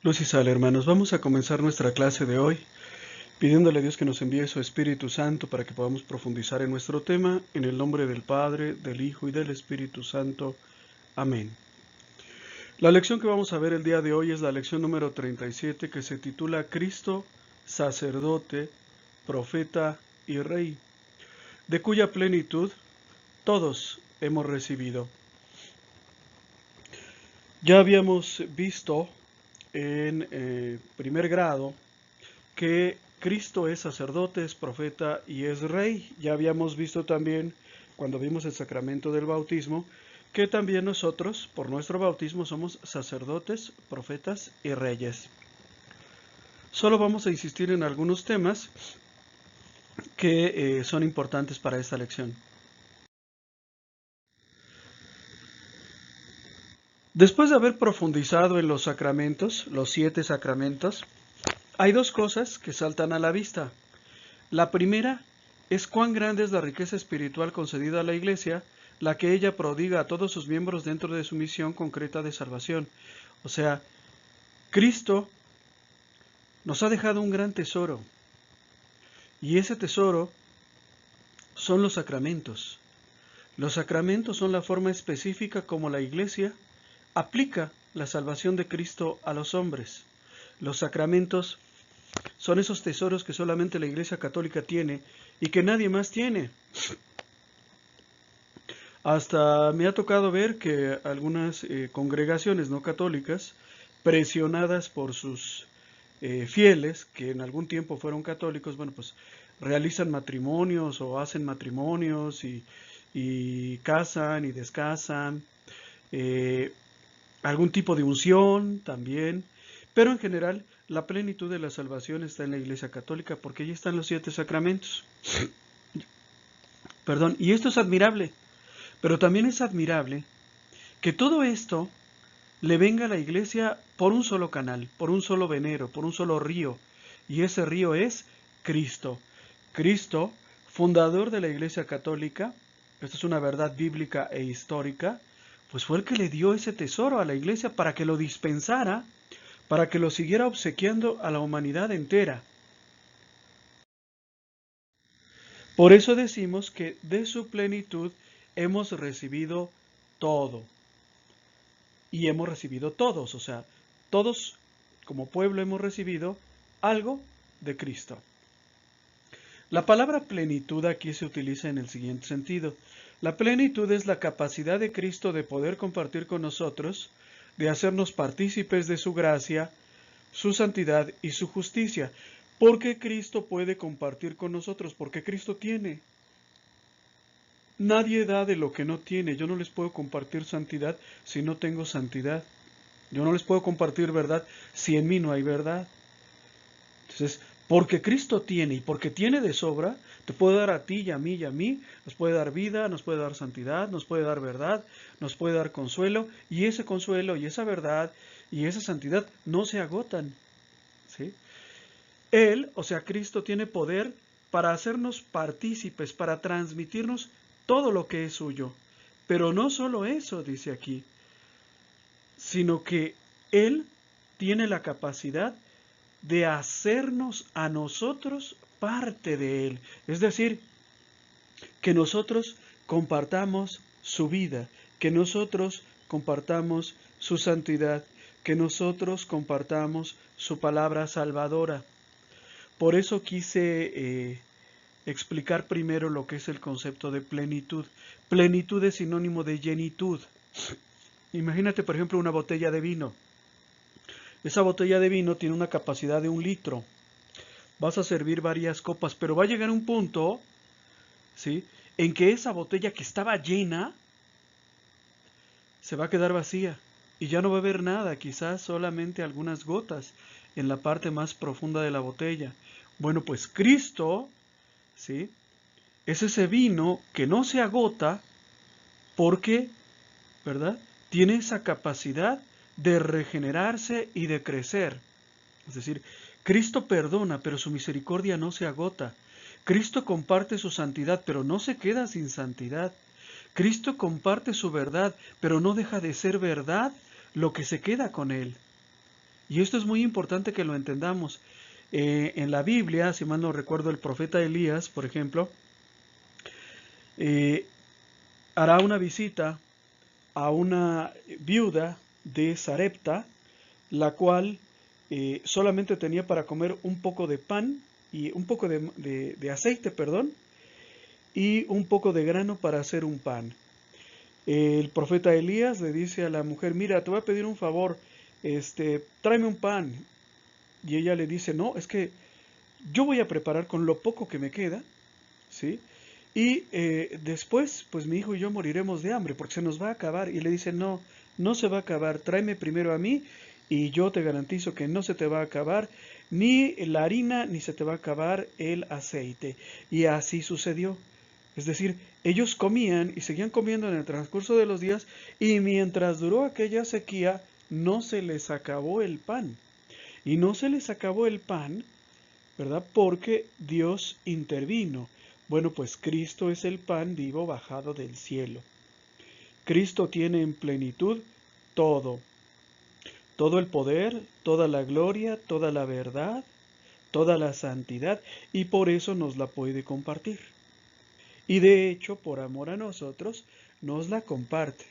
Luz y sal, hermanos, vamos a comenzar nuestra clase de hoy pidiéndole a Dios que nos envíe su Espíritu Santo para que podamos profundizar en nuestro tema, en el nombre del Padre, del Hijo y del Espíritu Santo. Amén. La lección que vamos a ver el día de hoy es la lección número 37, que se titula Cristo, sacerdote, profeta y rey, de cuya plenitud todos hemos recibido. Ya habíamos visto en primer grado que Cristo es sacerdote, es profeta y es rey. Ya habíamos visto también, cuando vimos el sacramento del bautismo, que también nosotros, por nuestro bautismo, somos sacerdotes, profetas y reyes. Solo vamos a insistir en algunos temas que son importantes para esta lección. Después de haber profundizado en los sacramentos, los 7 sacramentos, hay dos cosas que saltan a la vista. La primera es cuán grande es la riqueza espiritual concedida a la Iglesia, la que ella prodiga a todos sus miembros dentro de su misión concreta de salvación. O sea, Cristo nos ha dejado un gran tesoro, y ese tesoro son los sacramentos. Los sacramentos son la forma específica como la Iglesia aplica la salvación de Cristo a los hombres. Los sacramentos son esos tesoros que solamente la Iglesia Católica tiene y que nadie más tiene. Hasta me ha tocado ver que algunas congregaciones no católicas, presionadas por sus fieles, que en algún tiempo fueron católicos, bueno, pues realizan matrimonios o hacen matrimonios y casan y descasan, algún tipo de unción también, pero en general la plenitud de la salvación está en la Iglesia Católica porque allí están los 7 sacramentos. Perdón, y esto es admirable. Pero también es admirable que todo esto le venga a la Iglesia por un solo canal, por un solo venero, por un solo río. Y ese río es Cristo. Cristo, fundador de la Iglesia Católica, esto es una verdad bíblica e histórica, pues fue el que le dio ese tesoro a la Iglesia para que lo dispensara, para que lo siguiera obsequiando a la humanidad entera. Por eso decimos que de su plenitud hemos recibido todo. Y hemos recibido todos, o sea, todos como pueblo hemos recibido algo de Cristo. La palabra plenitud aquí se utiliza en el siguiente sentido. La plenitud es la capacidad de Cristo de poder compartir con nosotros, de hacernos partícipes de su gracia, su santidad y su justicia. Porque Cristo puede compartir con nosotros, porque Cristo tiene. Nadie da de lo que no tiene. Yo no les puedo compartir santidad si no tengo santidad. Yo no les puedo compartir verdad si en mí no hay verdad. Entonces, porque Cristo tiene y porque tiene de sobra, te puede dar a ti y a mí y a mí, nos puede dar vida, nos puede dar santidad, nos puede dar verdad, nos puede dar consuelo, y ese consuelo y esa verdad y esa santidad no se agotan. ¿Sí? Él, o sea, Cristo tiene poder para hacernos partícipes, para transmitirnos todo lo que es suyo. Pero no solo eso, dice aquí, sino que Él tiene la capacidad de hacernos a nosotros parte de Él. Es decir, que nosotros compartamos su vida, que nosotros compartamos su santidad, que nosotros compartamos su palabra salvadora. Por eso quise explicar primero lo que es el concepto de plenitud. Plenitud es sinónimo de llenitud. Imagínate, por ejemplo, una botella de vino. Esa botella de vino tiene una capacidad de 1 litro. Vas a servir varias copas, pero va a llegar un punto, ¿sí?, en que esa botella que estaba llena se va a quedar vacía y ya no va a haber nada, quizás solamente algunas gotas en la parte más profunda de la botella. Bueno, pues Cristo, ¿sí?, es ese vino que no se agota porque, ¿verdad?, tiene esa capacidad de regenerarse y de crecer. Es decir, Cristo perdona, pero su misericordia no se agota. Cristo comparte su santidad, pero no se queda sin santidad. Cristo comparte su verdad, pero no deja de ser verdad lo que se queda con él. Y esto es muy importante que lo entendamos. En la Biblia, si mal no recuerdo, el profeta Elías, por ejemplo, eh, hará una visita a una viuda de Sarepta, la cual solamente tenía para comer un poco de pan y un poco de aceite, perdón, y un poco de grano para hacer un pan. El profeta Elías le dice a la mujer, mira, te voy a pedir un favor, tráeme un pan. Y ella le dice, no, es que yo voy a preparar con lo poco que me queda, ¿sí? Y después, pues mi hijo y yo moriremos de hambre porque se nos va a acabar. Y le dice, no, no se va a acabar, tráeme primero a mí y yo te garantizo que no se te va a acabar ni la harina ni se te va a acabar el aceite. Y así sucedió. Es decir, ellos comían y seguían comiendo en el transcurso de los días y mientras duró aquella sequía no se les acabó el pan. Y no se les acabó el pan, ¿verdad? Porque Dios intervino. Bueno, pues Cristo es el pan vivo bajado del cielo. Cristo tiene en plenitud todo. Todo el poder, toda la gloria, toda la verdad, toda la santidad, y por eso nos la puede compartir. Y de hecho, por amor a nosotros, nos la comparte.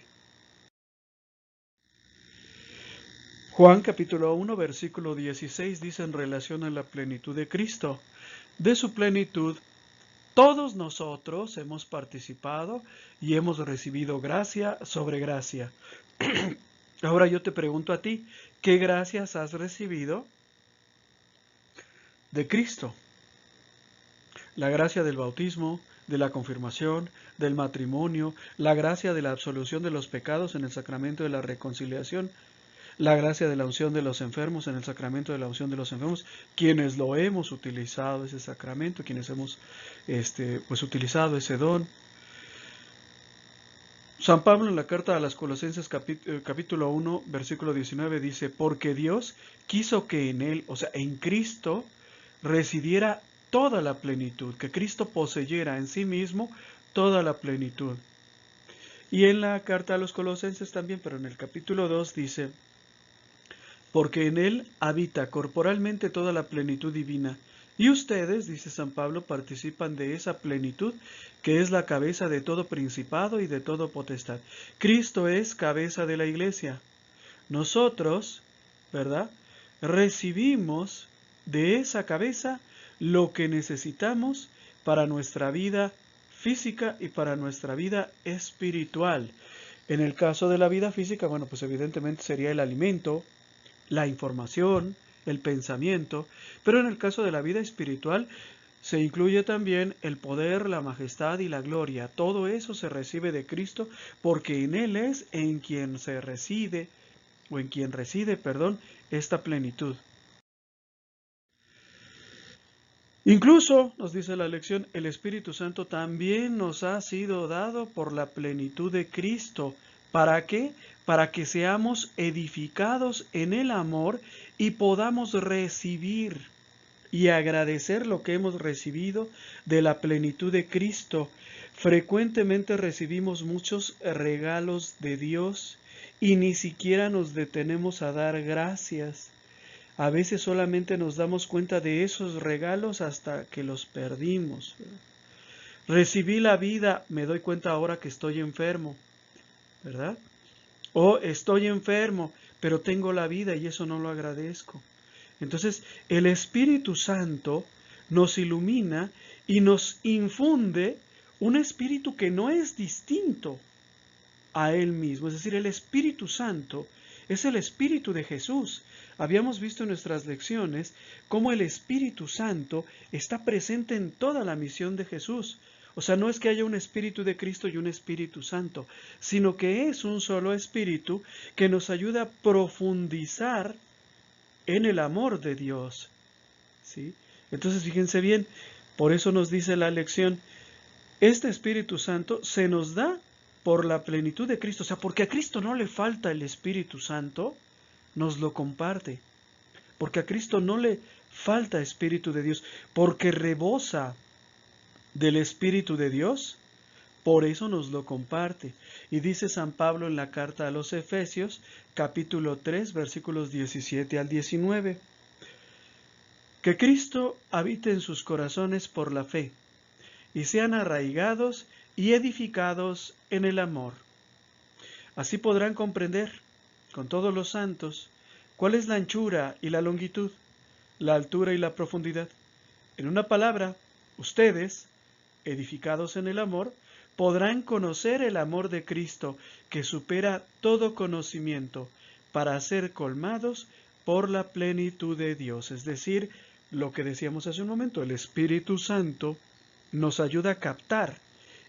Juan capítulo 1, versículo 16 dice en relación a la plenitud de Cristo. De su plenitud, todos nosotros hemos participado y hemos recibido gracia sobre gracia. Ahora yo te pregunto a ti, ¿qué gracias has recibido de Cristo? La gracia del bautismo, de la confirmación, del matrimonio, la gracia de la absolución de los pecados en el sacramento de la reconciliación, la gracia de la unción de los enfermos en el sacramento de la unción de los enfermos, quienes lo hemos utilizado ese sacramento, quienes hemos pues utilizado ese don. San Pablo en la carta a las Colosenses capítulo 1 versículo 19 dice, porque Dios quiso que en él, o sea, en Cristo, residiera toda la plenitud, que Cristo poseyera en sí mismo toda la plenitud. Y en la carta a los Colosenses también, pero en el capítulo 2 dice, porque en él habita corporalmente toda la plenitud divina. Y ustedes, dice San Pablo, participan de esa plenitud que es la cabeza de todo principado y de todo potestad. Cristo es cabeza de la iglesia. Nosotros, ¿verdad? Recibimos de esa cabeza lo que necesitamos para nuestra vida física y para nuestra vida espiritual. En el caso de la vida física, bueno, pues evidentemente sería el alimento, la información, el pensamiento, pero en el caso de la vida espiritual se incluye también el poder, la majestad y la gloria. Todo eso se recibe de Cristo porque en Él es en quien se reside, o en quien reside, perdón, esta plenitud. Incluso, nos dice la lección, el Espíritu Santo también nos ha sido dado por la plenitud de Cristo. ¿Para qué? Para que seamos edificados en el amor y podamos recibir y agradecer lo que hemos recibido de la plenitud de Cristo. Frecuentemente recibimos muchos regalos de Dios y ni siquiera nos detenemos a dar gracias. A veces solamente nos damos cuenta de esos regalos hasta que los perdimos. Recibí la vida, me doy cuenta ahora que estoy enfermo, ¿verdad? O estoy enfermo, pero tengo la vida y eso no lo agradezco. Entonces, el Espíritu Santo nos ilumina y nos infunde un espíritu que no es distinto a Él mismo. Es decir, el Espíritu Santo es el Espíritu de Jesús. Habíamos visto en nuestras lecciones cómo el Espíritu Santo está presente en toda la misión de Jesús. O sea, no es que haya un Espíritu de Cristo y un Espíritu Santo, sino que es un solo Espíritu que nos ayuda a profundizar en el amor de Dios. ¿Sí? Entonces, fíjense bien, por eso nos dice la lección, este Espíritu Santo se nos da por la plenitud de Cristo. O sea, porque a Cristo no le falta el Espíritu Santo, nos lo comparte. Porque a Cristo no le falta Espíritu de Dios, porque rebosa del Espíritu de Dios, Por eso nos lo comparte. Y dice San Pablo en la carta a los Efesios, capítulo 3, versículos 17 al 19. Que Cristo habite en sus corazones por la fe, y sean arraigados y edificados en el amor. Así podrán comprender, con todos los santos, cuál es la anchura y la longitud, la altura y la profundidad. En una palabra, ustedes, edificados en el amor, podrán conocer el amor de Cristo que supera todo conocimiento para ser colmados por la plenitud de Dios. Es decir, lo que decíamos hace un momento, el Espíritu Santo nos ayuda a captar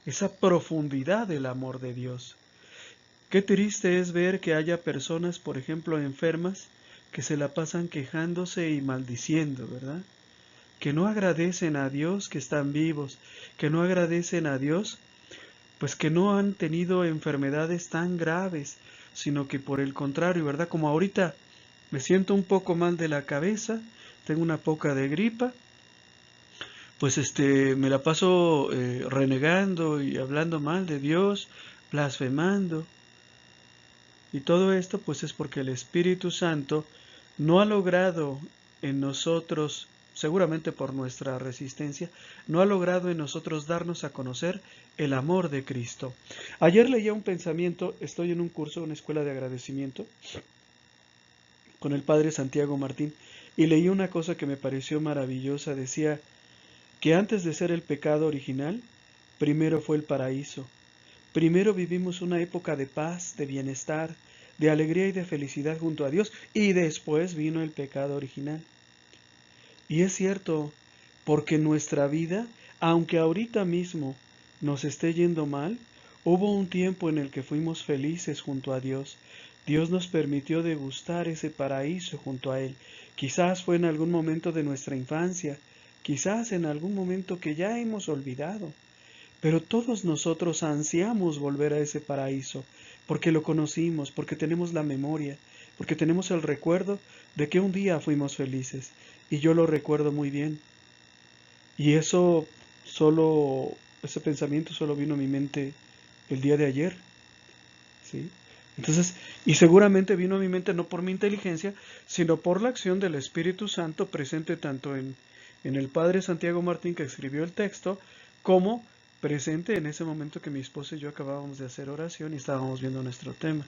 esa profundidad del amor de Dios. Qué triste es ver que haya personas, por ejemplo, enfermas, que se la pasan quejándose y maldiciendo, ¿verdad? Que no agradecen a Dios que están vivos, que no agradecen a Dios, pues que no han tenido enfermedades tan graves, sino que por el contrario, ¿verdad? Como ahorita me siento un poco mal de la cabeza, tengo una poca de gripa, pues me la paso renegando y hablando mal de Dios, blasfemando. Y todo esto pues es porque el Espíritu Santo no ha logrado en nosotros, seguramente por nuestra resistencia, no ha logrado en nosotros darnos a conocer el amor de Cristo. Ayer leía un pensamiento, estoy en un curso, una escuela de agradecimiento, con el padre Santiago Martín, y leí una cosa que me pareció maravillosa. Decía que antes de ser el pecado original, primero fue el paraíso. Primero vivimos una época de paz, de bienestar, de alegría y de felicidad junto a Dios, y después vino el pecado original. Y es cierto, porque en nuestra vida, aunque ahorita mismo nos esté yendo mal, hubo un tiempo en el que fuimos felices junto a Dios. Dios nos permitió degustar ese paraíso junto a Él. Quizás fue en algún momento de nuestra infancia, quizás en algún momento que ya hemos olvidado. Pero todos nosotros ansiamos volver a ese paraíso, porque lo conocimos, porque tenemos la memoria, porque tenemos el recuerdo de que un día fuimos felices. Y yo lo recuerdo muy bien. Y ese pensamiento solo vino a mi mente el día de ayer, ¿sí? Entonces, y seguramente vino a mi mente no por mi inteligencia, sino por la acción del Espíritu Santo presente tanto en el Padre Santiago Martín que escribió el texto, como presente en ese momento que mi esposa y yo acabábamos de hacer oración y estábamos viendo nuestro tema.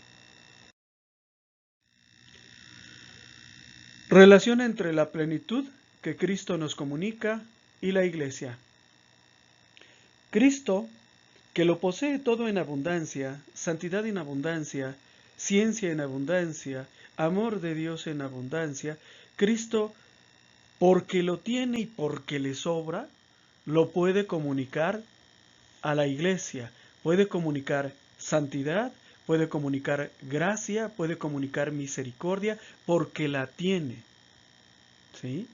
Relación entre la plenitud que Cristo nos comunica y la Iglesia. Cristo, que lo posee todo en abundancia, santidad en abundancia, ciencia en abundancia, amor de Dios en abundancia, Cristo, porque lo tiene y porque le sobra, lo puede comunicar a la Iglesia, puede comunicar santidad, puede comunicar gracia, puede comunicar misericordia, porque la tiene, ¿sí?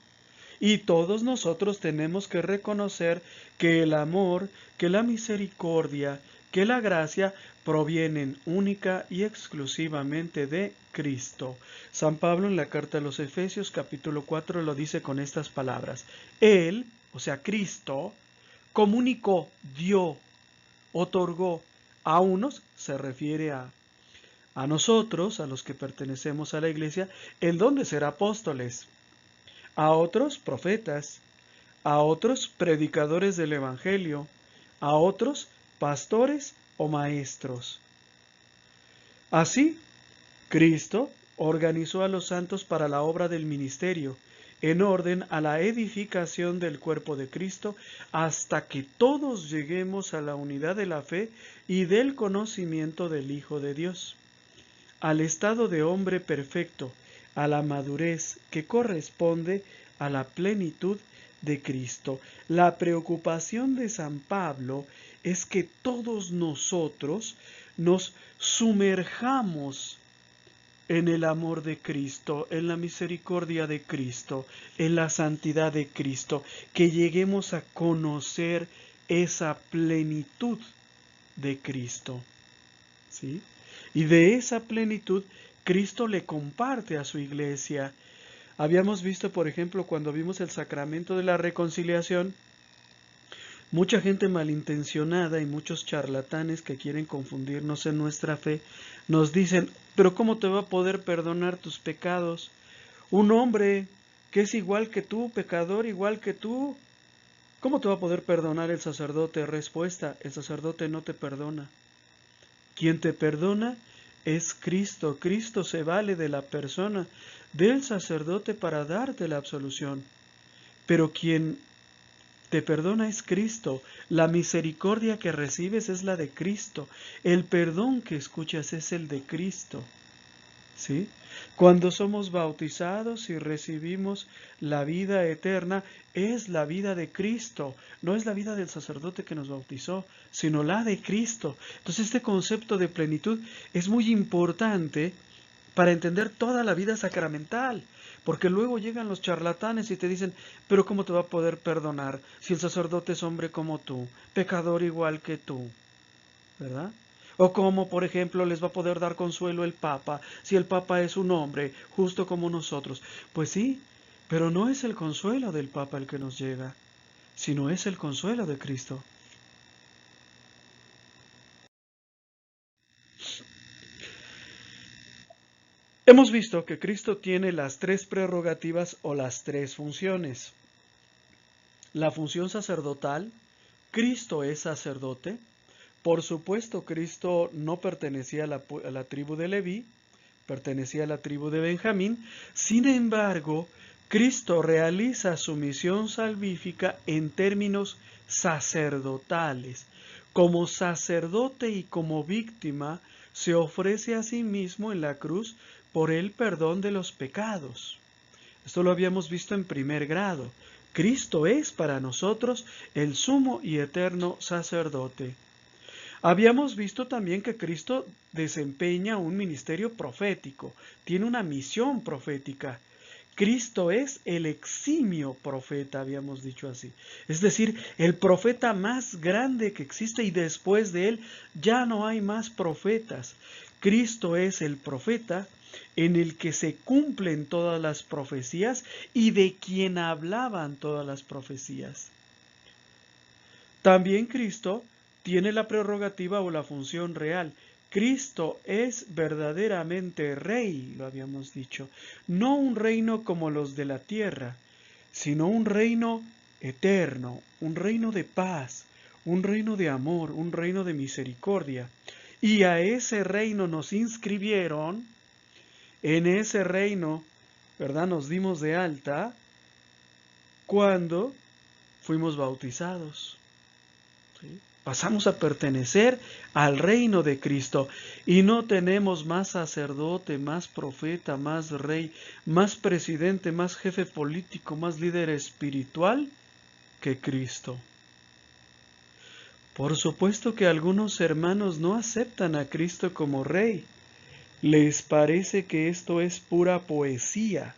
Y todos nosotros tenemos que reconocer que el amor, que la misericordia, que la gracia provienen única y exclusivamente de Cristo. San Pablo en la carta a los Efesios capítulo 4 lo dice con estas palabras. Él, o sea Cristo, comunicó, dio, otorgó a unos, se refiere a nosotros, a los que pertenecemos a la iglesia, el don de ser apóstoles, a otros profetas, a otros predicadores del Evangelio, a otros pastores o maestros. Así, Cristo organizó a los santos para la obra del ministerio, en orden a la edificación del cuerpo de Cristo, hasta que todos lleguemos a la unidad de la fe y del conocimiento del Hijo de Dios, al estado de hombre perfecto, a la madurez que corresponde a la plenitud de Cristo. La preocupación de San Pablo es que todos nosotros nos sumerjamos en el amor de Cristo, en la misericordia de Cristo, en la santidad de Cristo, que lleguemos a conocer esa plenitud de Cristo, ¿sí? Y de esa plenitud, Cristo le comparte a su iglesia. Habíamos visto, por ejemplo, cuando vimos el sacramento de la reconciliación, Mucha gente malintencionada y muchos charlatanes que quieren confundirnos en nuestra fe nos dicen, pero ¿cómo te va a poder perdonar tus pecados? Un hombre que es igual que tú, pecador igual que tú, ¿cómo te va a poder perdonar el sacerdote? Respuesta, el sacerdote no te perdona. Quien te perdona es Cristo. Cristo se vale de la persona del sacerdote para darte la absolución. Pero quien te perdona es Cristo. La misericordia que recibes es la de Cristo. El perdón que escuchas es el de Cristo. ¿Sí? Cuando somos bautizados y recibimos la vida eterna, es la vida de Cristo, no es la vida del sacerdote que nos bautizó, sino la de Cristo. Entonces este concepto de plenitud es muy importante para entender toda la vida sacramental, porque luego llegan los charlatanes y te dicen, pero ¿cómo te va a poder perdonar si el sacerdote es hombre como tú, pecador igual que tú? ¿Verdad? O cómo, por ejemplo, les va a poder dar consuelo el Papa si el Papa es un hombre justo como nosotros. Pues sí, pero no es el consuelo del Papa el que nos llega, sino es el consuelo de Cristo. Hemos visto que Cristo tiene las tres prerrogativas o las tres funciones. La función sacerdotal, Cristo es sacerdote. Por supuesto, Cristo no pertenecía a la tribu de Leví, pertenecía a la tribu de Benjamín. Sin embargo, Cristo realiza su misión salvífica en términos sacerdotales. Como sacerdote y como víctima, se ofrece a sí mismo en la cruz por el perdón de los pecados. Esto lo habíamos visto en primer grado. Cristo es para nosotros el sumo y eterno sacerdote. Habíamos visto también que Cristo desempeña un ministerio profético, tiene una misión profética. Cristo es el eximio profeta, habíamos dicho así. Es decir, el profeta más grande que existe y después de él ya no hay más profetas. Cristo es el profeta en el que se cumplen todas las profecías y de quien hablaban todas las profecías. También Cristo tiene la prerrogativa o la función real. Cristo es verdaderamente rey, lo habíamos dicho. No un reino como los de la tierra, sino un reino eterno, un reino de paz, un reino de amor, un reino de misericordia. Y a ese reino nos inscribieron, en ese reino, ¿verdad? Nos dimos de alta cuando fuimos bautizados. ¿Sí? Pasamos a pertenecer al reino de Cristo y no tenemos más sacerdote, más profeta, más rey, más presidente, más jefe político, más líder espiritual que Cristo. Por supuesto que algunos hermanos no aceptan a Cristo como rey. Les parece que esto es pura poesía.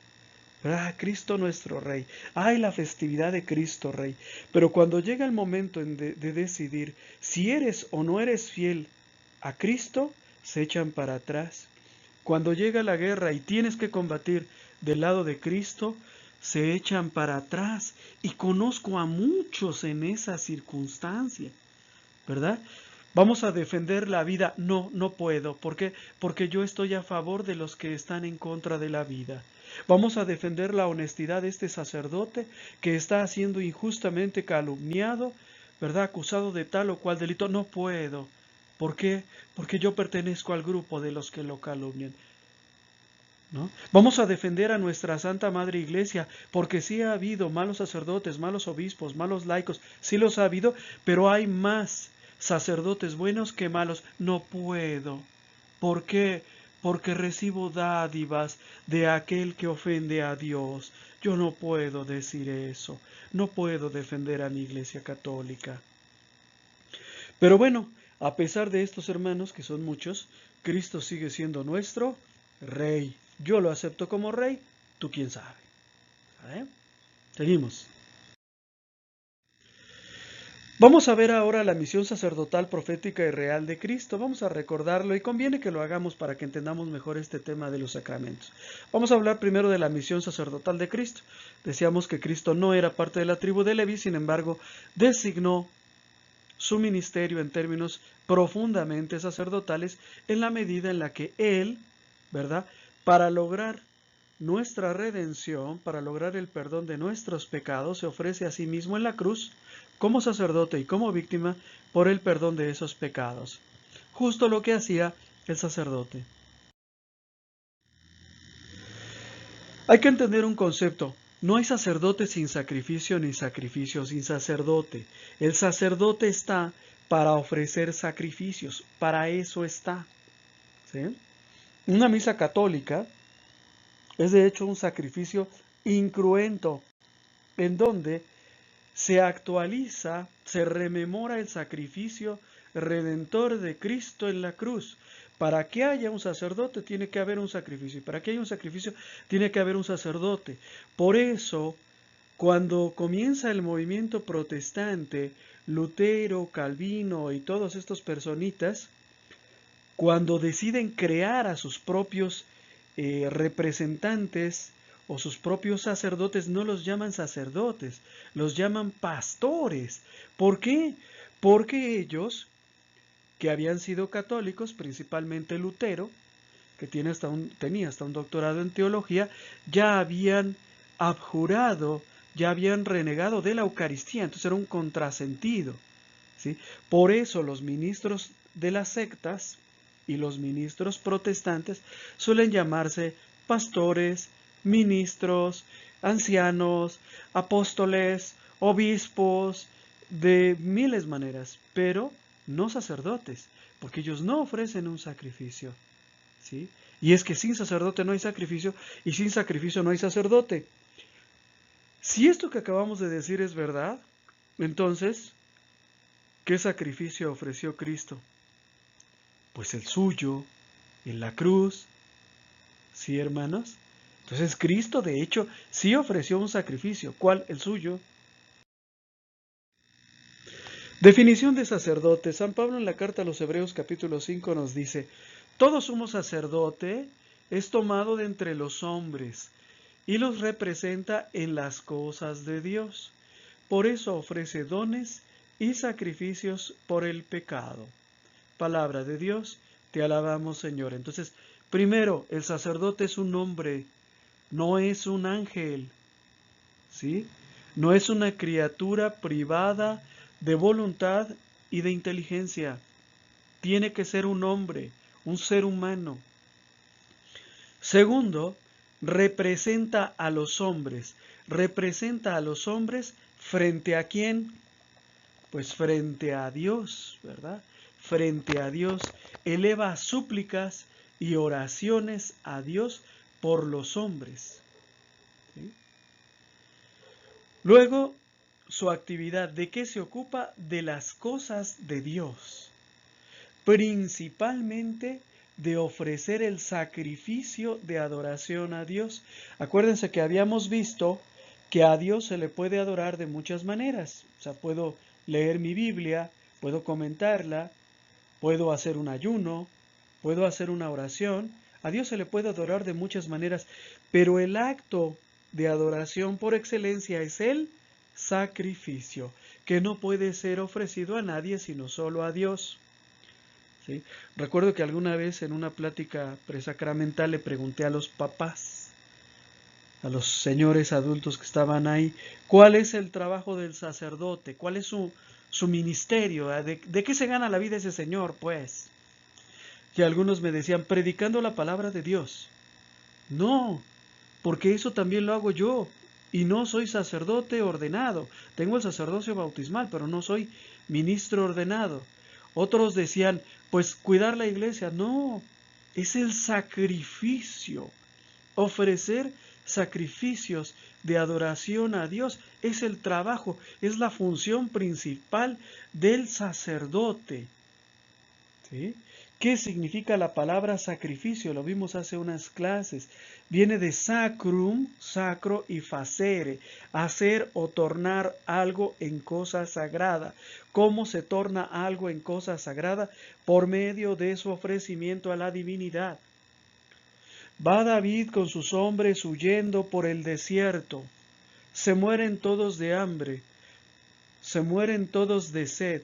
Ah, Cristo nuestro Rey. Ay, la festividad de Cristo Rey. Pero cuando llega el momento de decidir si eres o no eres fiel a Cristo, se echan para atrás. Cuando llega la guerra y tienes que combatir del lado de Cristo, se echan para atrás. Y conozco a muchos en esa circunstancia, ¿verdad? Vamos a defender la vida. No, no puedo. ¿Por qué? Porque yo estoy a favor de los que están en contra de la vida. Vamos a defender la honestidad de este sacerdote que está siendo injustamente calumniado, ¿verdad? Acusado de tal o cual delito. No puedo. ¿Por qué? Porque yo pertenezco al grupo de los que lo calumnian, ¿no? Vamos a defender a nuestra Santa Madre Iglesia, porque sí ha habido malos sacerdotes, malos obispos, malos laicos, sí los ha habido, pero hay más sacerdotes buenos que malos. No puedo. ¿Por qué? Porque recibo dádivas de aquel que ofende a Dios. Yo no puedo decir eso. No puedo defender a mi Iglesia Católica. Pero bueno, a pesar de estos hermanos, que son muchos, Cristo sigue siendo nuestro Rey. Yo lo acepto como Rey, tú quién sabe. ¿Sabe? Seguimos. Vamos a ver ahora la misión sacerdotal, profética y real de Cristo. Vamos a recordarlo y conviene que lo hagamos para que entendamos mejor este tema de los sacramentos. Vamos a hablar primero de la misión sacerdotal de Cristo. Decíamos que Cristo no era parte de la tribu de Leví, sin embargo, designó su ministerio en términos profundamente sacerdotales en la medida en la que Él, ¿verdad? Para lograr nuestra redención, para lograr el perdón de nuestros pecados, se ofrece a sí mismo en la cruz como sacerdote y como víctima por el perdón de esos pecados. Justo lo que hacía el sacerdote. Hay que entender un concepto. No hay sacerdote sin sacrificio ni sacrificio sin sacerdote. El sacerdote está para ofrecer sacrificios. Para eso está. ¿Sí? Una misa católica es de hecho un sacrificio incruento en donde se actualiza, se rememora el sacrificio redentor de Cristo en la cruz. Para que haya un sacerdote tiene que haber un sacrificio, y para que haya un sacrificio tiene que haber un sacerdote. Por eso, cuando comienza el movimiento protestante, Lutero, Calvino y todos estos personitas, cuando deciden crear a sus propios representantes o sus propios sacerdotes, no los llaman sacerdotes, los llaman pastores. ¿Por qué? Porque ellos, que habían sido católicos, principalmente Lutero, que tenía hasta un doctorado en teología, ya habían abjurado, ya habían renegado de la Eucaristía, entonces era un contrasentido, ¿sí? Por eso los ministros de las sectas y los ministros protestantes suelen llamarse pastores, ministros, ancianos, apóstoles, obispos, de miles maneras, pero no sacerdotes, porque ellos no ofrecen un sacrificio, ¿sí? Y es que sin sacerdote no hay sacrificio, y sin sacrificio no hay sacerdote. Si esto que acabamos de decir es verdad, entonces, ¿qué sacrificio ofreció Cristo? Pues el suyo, en la cruz, ¿sí, hermanos? Entonces Cristo, de hecho, sí ofreció un sacrificio. ¿Cuál? El suyo. Definición de sacerdote. San Pablo en la carta a los Hebreos capítulo 5 nos dice, todo sumo sacerdote es tomado de entre los hombres y los representa en las cosas de Dios. Por eso ofrece dones y sacrificios por el pecado. Palabra de Dios, te alabamos, Señor. Entonces, primero, el sacerdote es un hombre, no es un ángel, ¿sí? No es una criatura privada de voluntad y de inteligencia. Tiene que ser un hombre, un ser humano. Segundo, representa a los hombres. Representa a los hombres frente a quién? Pues frente a Dios, ¿verdad? Frente a Dios. Eleva súplicas y oraciones a Dios por los hombres. ¿Sí? Luego, su actividad, ¿de qué se ocupa? De las cosas de Dios. Principalmente de ofrecer el sacrificio de adoración a Dios. Acuérdense que habíamos visto que a Dios se le puede adorar de muchas maneras. O sea, puedo leer mi Biblia, puedo comentarla, puedo hacer un ayuno, puedo hacer una oración. A Dios se le puede adorar de muchas maneras, pero el acto de adoración por excelencia es el sacrificio, que no puede ser ofrecido a nadie sino solo a Dios. ¿Sí? Recuerdo que alguna vez en una plática presacramental le pregunté a los papás, a los señores adultos que estaban ahí, ¿cuál es el trabajo del sacerdote? ¿Cuál es su ministerio? ¿De qué se gana la vida ese señor, pues? Y algunos me decían, predicando la palabra de Dios. No, porque eso también lo hago yo. Y no soy sacerdote ordenado. Tengo el sacerdocio bautismal, pero no soy ministro ordenado. Otros decían, pues cuidar la iglesia. No, es el sacrificio. Ofrecer sacrificios de adoración a Dios es el trabajo, es la función principal del sacerdote. ¿Sí? ¿Qué significa la palabra sacrificio? Lo vimos hace unas clases. Viene de sacrum, sacro y facere, hacer o tornar algo en cosa sagrada. ¿Cómo se torna algo en cosa sagrada? Por medio de su ofrecimiento a la divinidad. Va David con sus hombres huyendo por el desierto. Se mueren todos de hambre, se mueren todos de sed.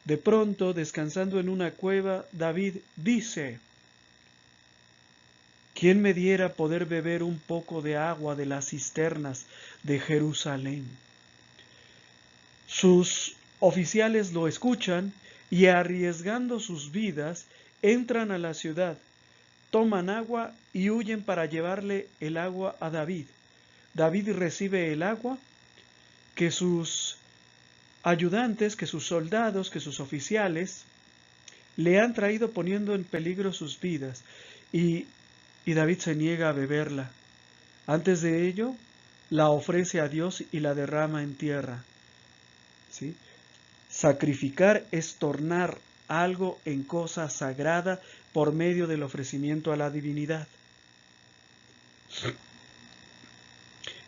De pronto, descansando en una cueva, David dice: ¿quién me diera poder beber un poco de agua de las cisternas de Jerusalén? Sus oficiales lo escuchan y, arriesgando sus vidas, entran a la ciudad, toman agua y huyen para llevarle el agua a David. David recibe el agua que sus ayudantes, que sus soldados, que sus oficiales le han traído, poniendo en peligro sus vidas. Y, y David se niega a beberla. Antes de ello, la ofrece a Dios y la derrama en tierra. ¿Sí? Sacrificar es tornar algo en cosa sagrada por medio del ofrecimiento a la divinidad.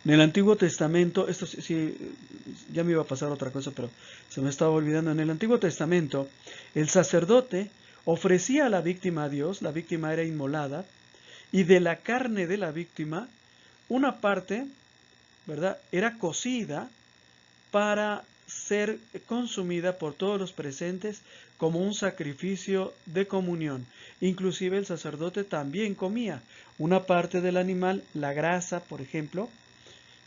En el Antiguo Testamento, esto sí, ya me iba a pasar otra cosa, pero se me estaba olvidando. En el Antiguo Testamento, el sacerdote ofrecía a la víctima a Dios, la víctima era inmolada, y de la carne de la víctima, una parte, ¿verdad?, era cocida para ser consumida por todos los presentes como un sacrificio de comunión. Inclusive el sacerdote también comía una parte del animal, la grasa, por ejemplo,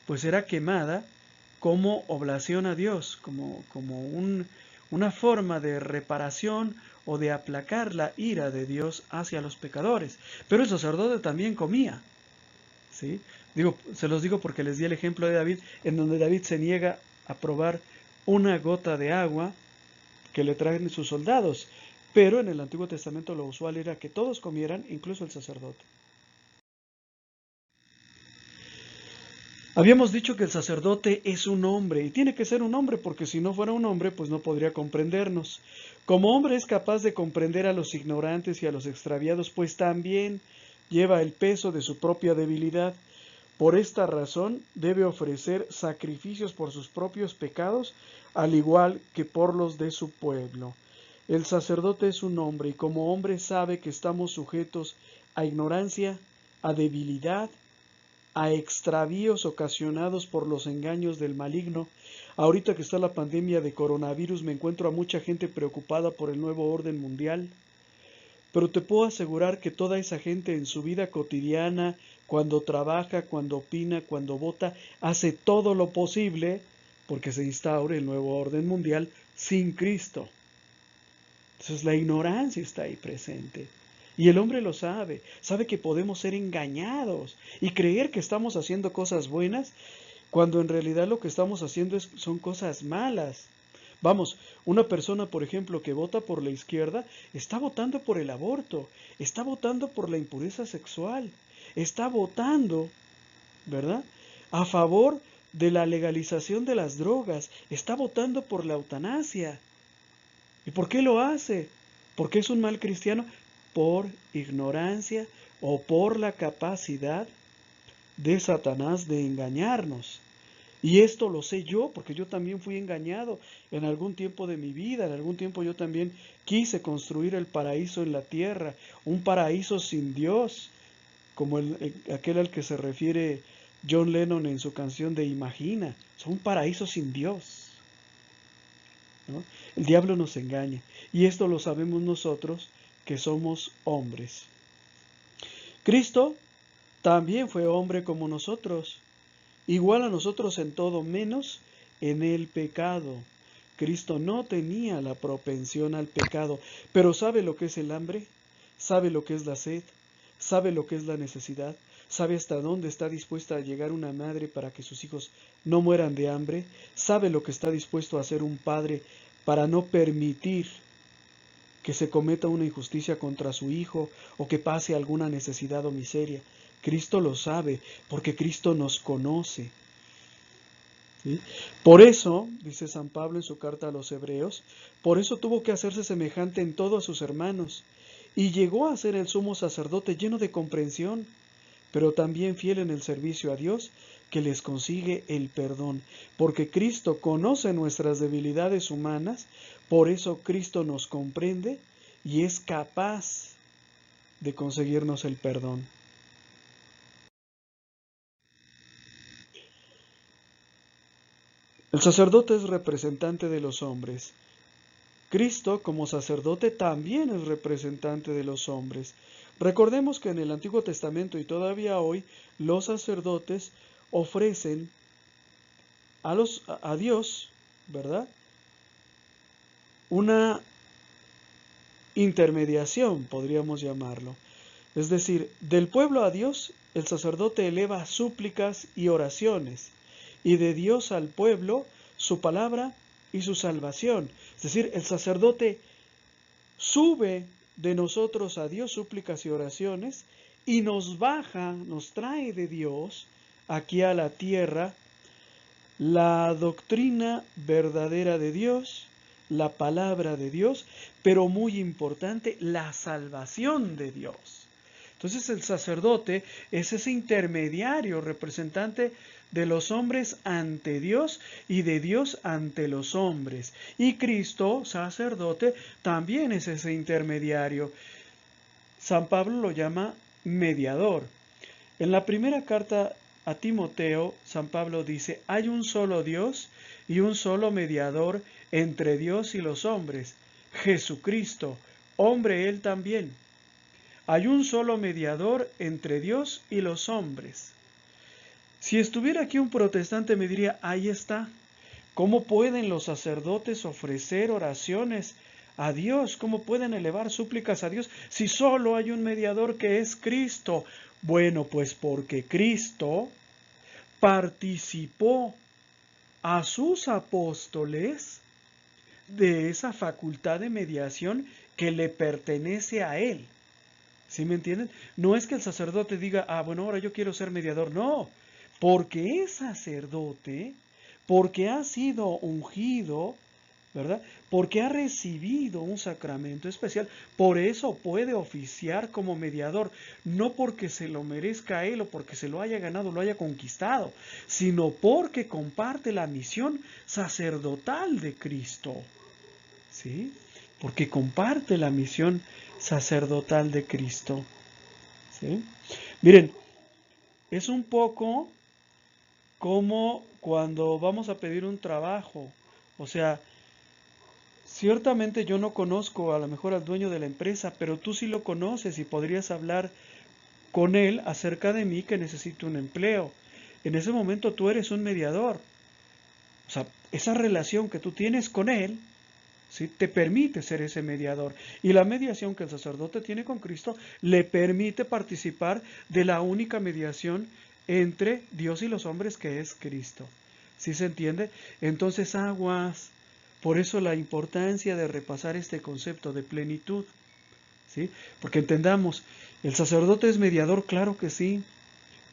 pues era quemada como oblación a Dios, como una forma de reparación o de aplacar la ira de Dios hacia los pecadores. Pero el sacerdote también comía, ¿sí? Se los digo porque les di el ejemplo de David, en donde David se niega a probar una gota de agua que le traen sus soldados. Pero en el Antiguo Testamento lo usual era que todos comieran, incluso el sacerdote. Habíamos dicho que el sacerdote es un hombre, y tiene que ser un hombre, porque si no fuera un hombre, pues no podría comprendernos. Como hombre es capaz de comprender a los ignorantes y a los extraviados, pues también lleva el peso de su propia debilidad. Por esta razón debe ofrecer sacrificios por sus propios pecados, al igual que por los de su pueblo. El sacerdote es un hombre, y como hombre sabe que estamos sujetos a ignorancia, a debilidad, a extravíos ocasionados por los engaños del maligno. Ahorita que está la pandemia de coronavirus, me encuentro a mucha gente preocupada por el nuevo orden mundial, pero te puedo asegurar que toda esa gente en su vida cotidiana, cuando trabaja, cuando opina, cuando vota, hace todo lo posible porque se instaure el nuevo orden mundial sin Cristo. Entonces la ignorancia está ahí presente. Y el hombre lo sabe, sabe que podemos ser engañados y creer que estamos haciendo cosas buenas cuando en realidad lo que estamos haciendo son cosas malas. Vamos, una persona, por ejemplo, que vota por la izquierda, está votando por el aborto, está votando por la impureza sexual, está votando, ¿verdad?, a favor de la legalización de las drogas, está votando por la eutanasia. ¿Y por qué lo hace? ¿Por qué es un mal cristiano? Por ignorancia o por la capacidad de Satanás de engañarnos. Y esto lo sé yo, porque yo también fui engañado en algún tiempo de mi vida. En algún tiempo yo también quise construir el paraíso en la tierra, un paraíso sin Dios, como aquel al que se refiere John Lennon en su canción de Imagina. Es un paraíso sin Dios, ¿no? El diablo nos engaña, y esto lo sabemos nosotros que somos hombres. Cristo también fue hombre como nosotros, igual a nosotros en todo, menos en el pecado. Cristo no tenía la propensión al pecado, pero sabe lo que es el hambre, sabe lo que es la sed, sabe lo que es la necesidad, sabe hasta dónde está dispuesta a llegar una madre para que sus hijos no mueran de hambre, sabe lo que está dispuesto a hacer un padre para no permitir que se cometa una injusticia contra su hijo o que pase alguna necesidad o miseria. Cristo lo sabe, porque Cristo nos conoce. ¿Sí? Por eso, dice San Pablo en su carta a los Hebreos, por eso tuvo que hacerse semejante en todo a sus hermanos, y llegó a ser el sumo sacerdote lleno de comprensión, pero también fiel en el servicio a Dios, que les consigue el perdón, porque Cristo conoce nuestras debilidades humanas, por eso Cristo nos comprende y es capaz de conseguirnos el perdón. El sacerdote es representante de los hombres. Cristo, como sacerdote, también es representante de los hombres. Recordemos que en el Antiguo Testamento y todavía hoy, los sacerdotes ofrecen a Dios, ¿verdad?, una intermediación, podríamos llamarlo. Es decir, del pueblo a Dios, el sacerdote eleva súplicas y oraciones, y de Dios al pueblo, su palabra y su salvación. Es decir, el sacerdote sube de nosotros a Dios súplicas y oraciones, y nos baja, nos trae de Dios aquí a la tierra la doctrina verdadera de Dios, la palabra de Dios, pero muy importante, la salvación de Dios. Entonces el sacerdote es ese intermediario, representante de los hombres ante Dios y de Dios ante los hombres. Y Cristo, sacerdote, también es ese intermediario. San Pablo lo llama mediador. En la primera carta a Timoteo, San Pablo dice, hay un solo Dios y un solo mediador entre Dios y los hombres, Jesucristo, hombre él también. Hay un solo mediador entre Dios y los hombres. Si estuviera aquí un protestante me diría, ahí está. ¿Cómo pueden los sacerdotes ofrecer oraciones a Dios? ¿Cómo pueden elevar súplicas a Dios si solo hay un mediador que es Cristo? Bueno, pues porque Cristo participó a sus apóstoles de esa facultad de mediación que le pertenece a Él. ¿Sí me entienden? No es que el sacerdote diga, bueno, ahora yo quiero ser mediador. No, porque es sacerdote, porque ha sido ungido, ¿verdad? Porque ha recibido un sacramento especial, por eso puede oficiar como mediador, no porque se lo merezca a él o porque se lo haya ganado, lo haya conquistado, sino porque comparte la misión sacerdotal de Cristo, ¿sí? Porque comparte la misión sacerdotal de Cristo, ¿sí? Miren, es un poco como cuando vamos a pedir un trabajo, o sea, ciertamente yo no conozco a lo mejor al dueño de la empresa, pero tú sí lo conoces y podrías hablar con él acerca de mí que necesito un empleo. En ese momento tú eres un mediador. O sea, esa relación que tú tienes con él, ¿sí?, te permite ser ese mediador. Y la mediación que el sacerdote tiene con Cristo le permite participar de la única mediación entre Dios y los hombres que es Cristo. ¿Sí se entiende? Entonces, aguas. Por eso la importancia de repasar este concepto de plenitud, ¿sí? Porque entendamos, el sacerdote es mediador, claro que sí,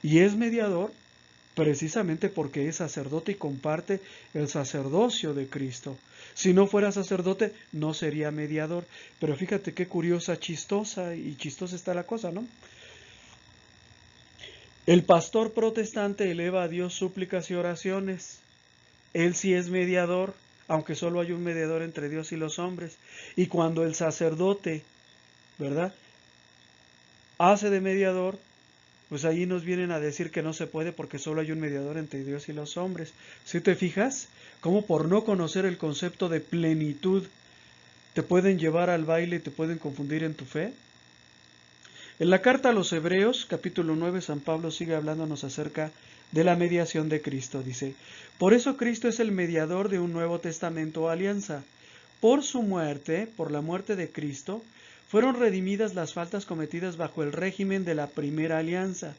y es mediador precisamente porque es sacerdote y comparte el sacerdocio de Cristo. Si no fuera sacerdote, no sería mediador. Pero fíjate qué curiosa, chistosa y chistosa está la cosa, ¿no? El pastor protestante eleva a Dios súplicas y oraciones. Él sí es mediador, aunque solo hay un mediador entre Dios y los hombres. Y cuando el sacerdote, ¿verdad?, hace de mediador, pues ahí nos vienen a decir que no se puede porque solo hay un mediador entre Dios y los hombres. ¿Sí te fijas? Cómo por no conocer el concepto de plenitud te pueden llevar al baile y te pueden confundir en tu fe. En la carta a los Hebreos, capítulo 9, San Pablo sigue hablándonos acerca de la mediación de Cristo. Dice, por eso Cristo es el mediador de un nuevo testamento o alianza. Por su muerte, por la muerte de Cristo, fueron redimidas las faltas cometidas bajo el régimen de la primera alianza.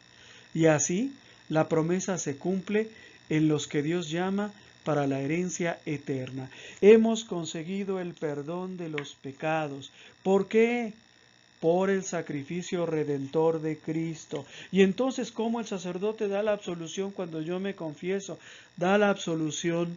Y así, la promesa se cumple en los que Dios llama para la herencia eterna. Hemos conseguido el perdón de los pecados. ¿Por qué? Por el sacrificio redentor de Cristo. Y entonces, ¿cómo el sacerdote da la absolución cuando yo me confieso? Da la absolución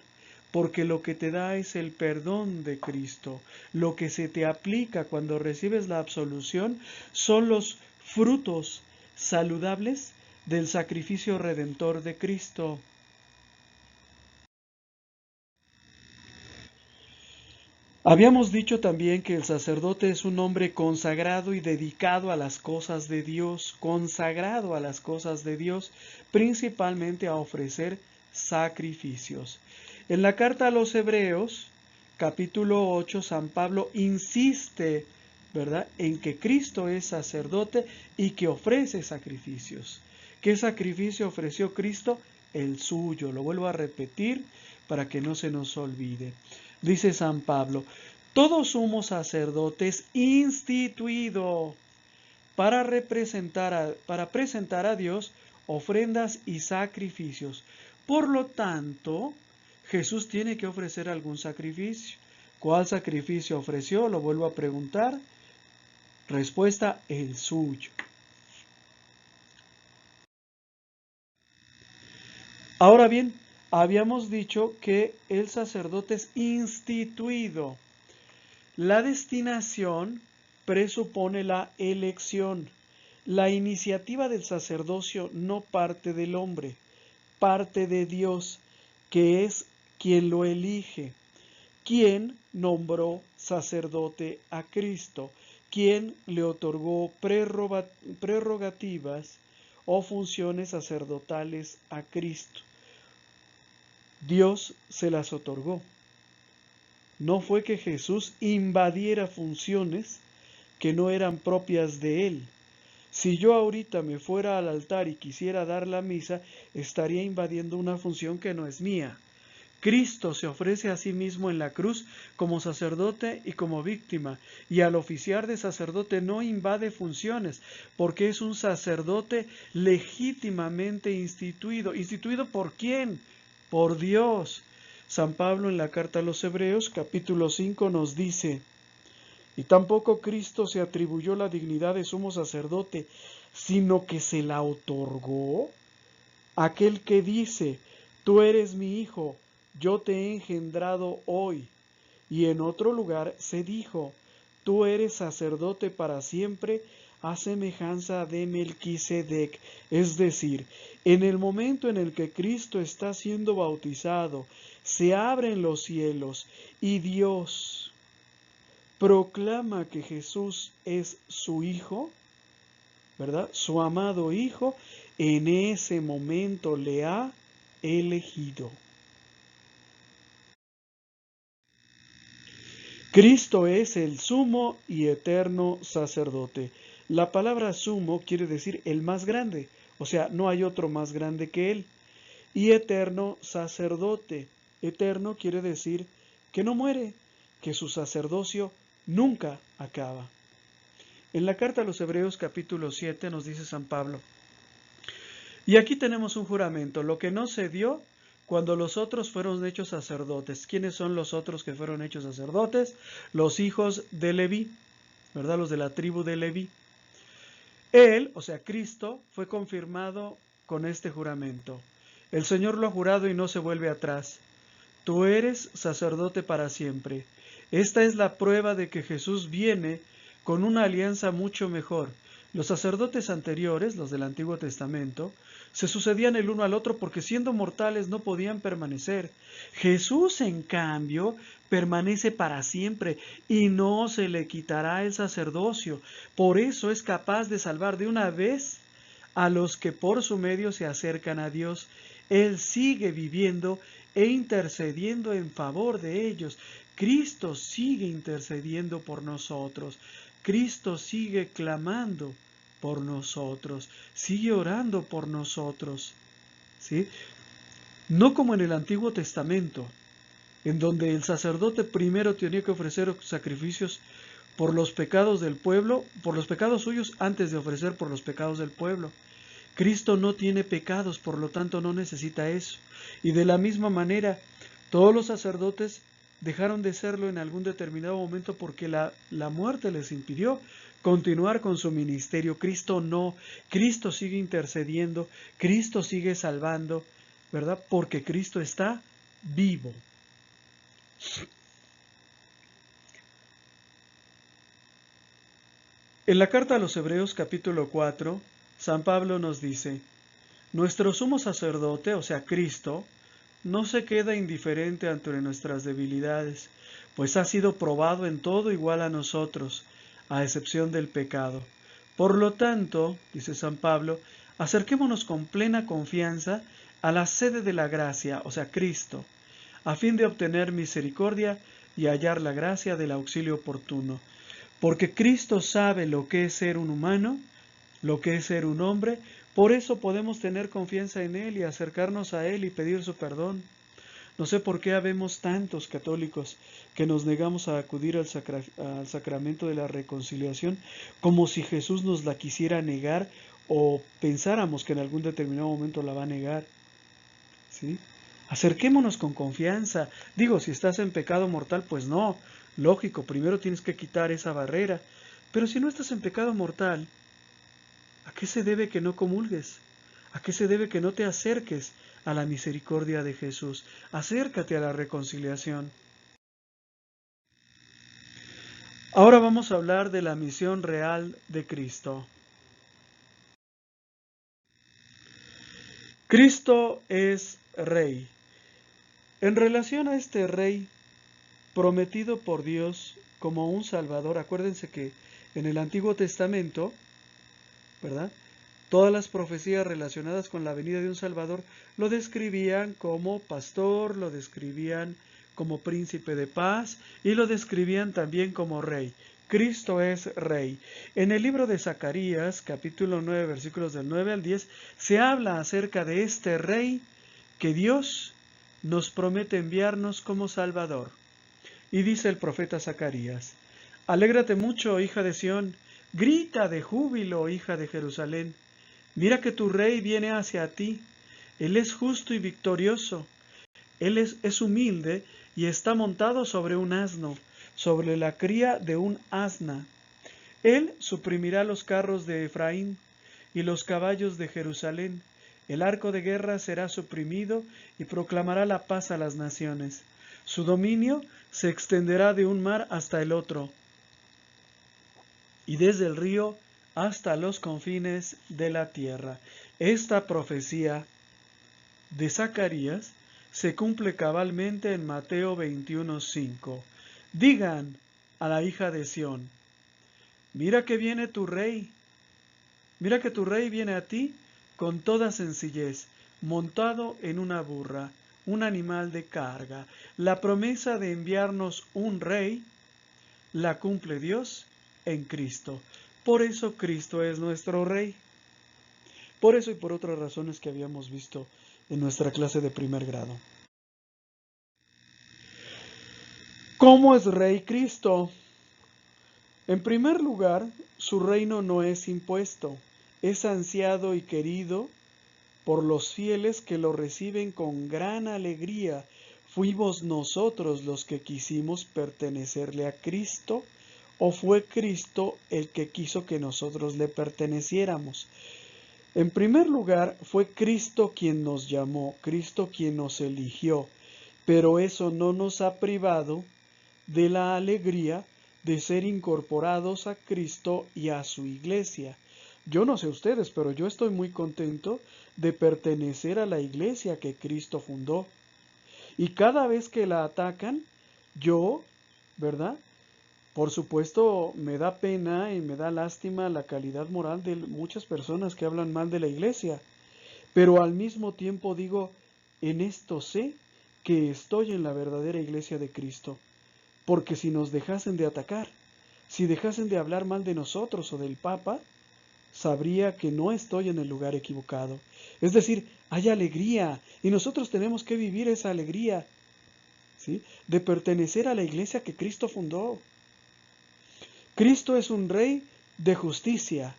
porque lo que te da es el perdón de Cristo. Lo que se te aplica cuando recibes la absolución son los frutos saludables del sacrificio redentor de Cristo. Habíamos dicho también que el sacerdote es un hombre consagrado y dedicado a las cosas de Dios, consagrado a las cosas de Dios, principalmente a ofrecer sacrificios. En la carta a los Hebreos, capítulo 8, San Pablo insiste, ¿verdad?, en que Cristo es sacerdote y que ofrece sacrificios. ¿Qué sacrificio ofreció Cristo? El suyo. Lo vuelvo a repetir para que no se nos olvide. Dice San Pablo, todo sumo sacerdote es instituido para presentar a Dios ofrendas y sacrificios. Por lo tanto, Jesús tiene que ofrecer algún sacrificio. ¿Cuál sacrificio ofreció? Lo vuelvo a preguntar. Respuesta, el suyo. Ahora bien, habíamos dicho que el sacerdote es instituido. La destinación presupone la elección. La iniciativa del sacerdocio no parte del hombre, parte de Dios, que es quien lo elige, quien nombró sacerdote a Cristo, quien le otorgó prerrogativas o funciones sacerdotales a Cristo. Dios se las otorgó. No fue que Jesús invadiera funciones que no eran propias de él. Si yo ahorita me fuera al altar y quisiera dar la misa, estaría invadiendo una función que no es mía. Cristo se ofrece a sí mismo en la cruz como sacerdote y como víctima, y al oficiar de sacerdote no invade funciones, porque es un sacerdote legítimamente instituido. ¿Instituido por quién? Por Dios. San Pablo en la carta a los Hebreos, capítulo 5, nos dice, y tampoco Cristo se atribuyó la dignidad de sumo sacerdote, sino que se la otorgó aquel que dice, tú eres mi hijo, yo te he engendrado hoy. Y en otro lugar se dijo, tú eres sacerdote para siempre, a semejanza de Melquisedec. Es decir, en el momento en el que Cristo está siendo bautizado, se abren los cielos y Dios proclama que Jesús es su Hijo, ¿verdad? Su amado Hijo, en ese momento le ha elegido. Cristo es el sumo y eterno sacerdote. La palabra sumo quiere decir el más grande, o sea, no hay otro más grande que él. Y eterno sacerdote. Eterno quiere decir que no muere, que su sacerdocio nunca acaba. En la carta a los Hebreos capítulo 7 nos dice San Pablo, y aquí tenemos un juramento, lo que no se dio cuando los otros fueron hechos sacerdotes. ¿Quiénes son los otros que fueron hechos sacerdotes? Los hijos de Leví, ¿verdad? Los de la tribu de Leví. Él, o sea, Cristo, fue confirmado con este juramento. El Señor lo ha jurado y no se vuelve atrás. Tú eres sacerdote para siempre. Esta es la prueba de que Jesús viene con una alianza mucho mejor. Los sacerdotes anteriores, los del Antiguo Testamento, se sucedían el uno al otro porque siendo mortales no podían permanecer. Jesús, en cambio, permanece para siempre y no se le quitará el sacerdocio. Por eso es capaz de salvar de una vez a los que por su medio se acercan a Dios. Él sigue viviendo e intercediendo en favor de ellos. Cristo sigue intercediendo por nosotros. Cristo sigue clamando por nosotros. Sigue orando por nosotros. ¿Sí? No como en el Antiguo Testamento, en donde el sacerdote primero tenía que ofrecer sacrificios por los pecados del pueblo, por los pecados suyos, antes de ofrecer por los pecados del pueblo. Cristo no tiene pecados, por lo tanto no necesita eso. Y de la misma manera, todos los sacerdotes dejaron de serlo en algún determinado momento porque la muerte les impidió continuar con su ministerio. Cristo no, Cristo sigue intercediendo, Cristo sigue salvando, ¿verdad? Porque Cristo está vivo. En la carta a los Hebreos capítulo 4, San Pablo nos dice, nuestro sumo sacerdote, o sea Cristo, no se queda indiferente ante nuestras debilidades, pues ha sido probado en todo igual a nosotros, a excepción del pecado. Por lo tanto, dice San Pablo, acerquémonos con plena confianza a la sede de la gracia, o sea Cristo, a fin de obtener misericordia y hallar la gracia del auxilio oportuno. Porque Cristo sabe lo que es ser un humano, lo que es ser un hombre, por eso podemos tener confianza en Él y acercarnos a Él y pedir su perdón. No sé por qué habemos tantos católicos que nos negamos a acudir al sacramento de la reconciliación como si Jesús nos la quisiera negar o pensáramos que en algún determinado momento la va a negar. ¿Sí? Acerquémonos con confianza. Digo, si estás en pecado mortal, pues no. Lógico, primero tienes que quitar esa barrera. Pero si no estás en pecado mortal, ¿a qué se debe que no comulgues? ¿A qué se debe que no te acerques a la misericordia de Jesús? Acércate a la reconciliación. Ahora vamos a hablar de la misión real de Cristo. Cristo es Rey. En relación a este Rey prometido por Dios como un Salvador, acuérdense que en el Antiguo Testamento, ¿verdad?, todas las profecías relacionadas con la venida de un Salvador lo describían como pastor, lo describían como príncipe de paz y lo describían también como rey. Cristo es rey. En el libro de Zacarías, capítulo 9, versículos del 9 al 10, se habla acerca de este rey que Dios nos promete enviarnos como Salvador. Y dice el profeta Zacarías: Alégrate mucho, hija de Sión, grita de júbilo, hija de Jerusalén. Mira que tu rey viene hacia ti. Él es justo y victorioso. Él es humilde y está montado sobre un asno, sobre la cría de un asna. Él suprimirá los carros de Efraín y los caballos de Jerusalén. El arco de guerra será suprimido y proclamará la paz a las naciones. Su dominio se extenderá de un mar hasta el otro, y desde el río hasta los confines de la tierra. Esta profecía de Zacarías se cumple cabalmente en Mateo 21:5. Digan a la hija de Sión: mira que viene tu rey, mira que tu rey viene a ti con toda sencillez, montado en una burra, un animal de carga. La promesa de enviarnos un rey la cumple Dios en Cristo. Por eso Cristo es nuestro rey. Por eso y por otras razones que habíamos visto en nuestra clase de primer grado. ¿Cómo es rey Cristo? En primer lugar, su reino no es impuesto, es ansiado y querido por los fieles que lo reciben con gran alegría. ¿Fuimos nosotros los que quisimos pertenecerle a Cristo, o fue Cristo el que quiso que nosotros le perteneciéramos? En primer lugar, fue Cristo quien nos llamó, Cristo quien nos eligió, pero eso no nos ha privado de la alegría de ser incorporados a Cristo y a su iglesia. Yo no sé ustedes, pero yo estoy muy contento de pertenecer a la iglesia que Cristo fundó. Y cada vez que la atacan, yo, ¿verdad?, por supuesto, me da pena y me da lástima la calidad moral de muchas personas que hablan mal de la iglesia, pero al mismo tiempo digo, en esto sé que estoy en la verdadera iglesia de Cristo, porque si nos dejasen de atacar, si dejasen de hablar mal de nosotros o del Papa, sabría que no estoy en el lugar equivocado. Es decir, hay alegría y nosotros tenemos que vivir esa alegría, ¿sí?, de pertenecer a la iglesia que Cristo fundó. Cristo es un rey de justicia,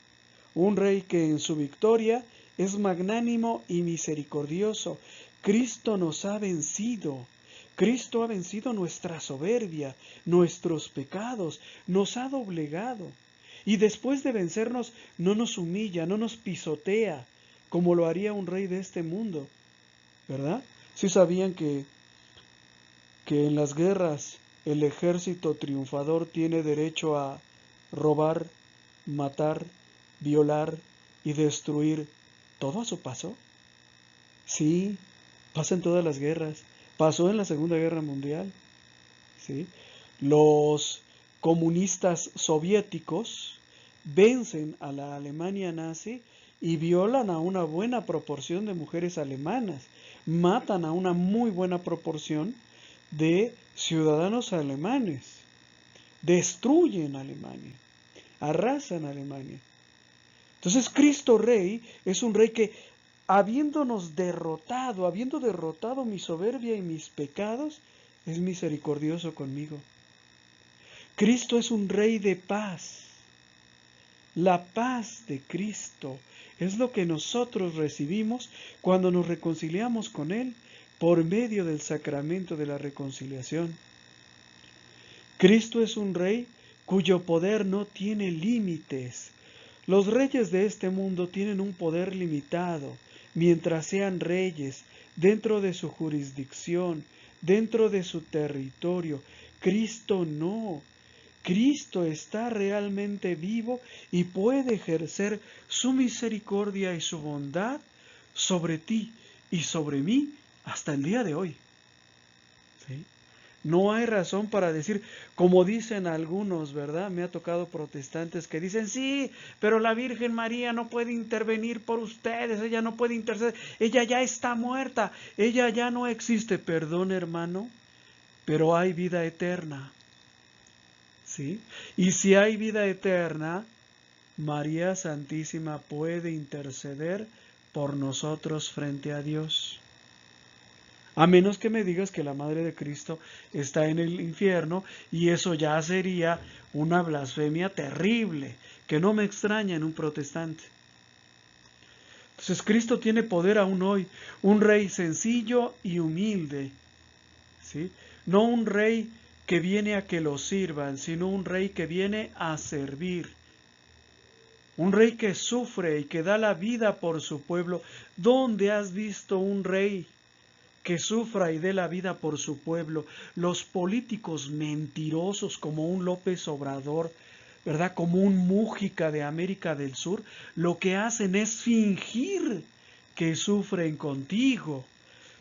un rey que en su victoria es magnánimo y misericordioso. Cristo nos ha vencido. Cristo ha vencido nuestra soberbia, nuestros pecados, nos ha doblegado. Y después de vencernos, no nos humilla, no nos pisotea, como lo haría un rey de este mundo, ¿verdad? ¿Sí sabían que en las guerras el ejército triunfador tiene derecho a robar, matar, violar y destruir todo a su paso? Sí, pasa en todas las guerras. Pasó en la Segunda Guerra Mundial. ¿Sí? Los comunistas soviéticos vencen a la Alemania nazi y violan a una buena proporción de mujeres alemanas. Matan a una muy buena proporción de ciudadanos alemanes. Destruyen Alemania, arrasan Alemania. Entonces Cristo Rey es un rey que, habiendo derrotado mi soberbia y mis pecados, es misericordioso conmigo. Cristo es un rey de paz. La paz de Cristo es lo que nosotros recibimos cuando nos reconciliamos con Él por medio del sacramento de la reconciliación. Cristo es un rey cuyo poder no tiene límites. Los reyes de este mundo tienen un poder limitado, mientras sean reyes, dentro de su jurisdicción, dentro de su territorio. Cristo no. Cristo está realmente vivo y puede ejercer su misericordia y su bondad sobre ti y sobre mí hasta el día de hoy. ¿Sí? No hay razón para decir, como dicen algunos, ¿verdad? Me ha tocado protestantes que dicen, sí, pero la Virgen María no puede intervenir por ustedes, ella no puede interceder, ella ya está muerta, ella ya no existe. Perdón, hermano, pero hay vida eterna. ¿Sí? Y si hay vida eterna, María Santísima puede interceder por nosotros frente a Dios. A menos que me digas que la Madre de Cristo está en el infierno, y eso ya sería una blasfemia terrible, que no me extraña en un protestante. Entonces Cristo tiene poder aún hoy, un rey sencillo y humilde, ¿sí? No un rey que viene a que lo sirvan, sino un rey que viene a servir. Un rey que sufre y que da la vida por su pueblo. ¿Dónde has visto un rey que sufra y dé la vida por su pueblo? Los políticos mentirosos como un López Obrador, ¿verdad? Como un Mújica de América del Sur, lo que hacen es fingir que sufren contigo,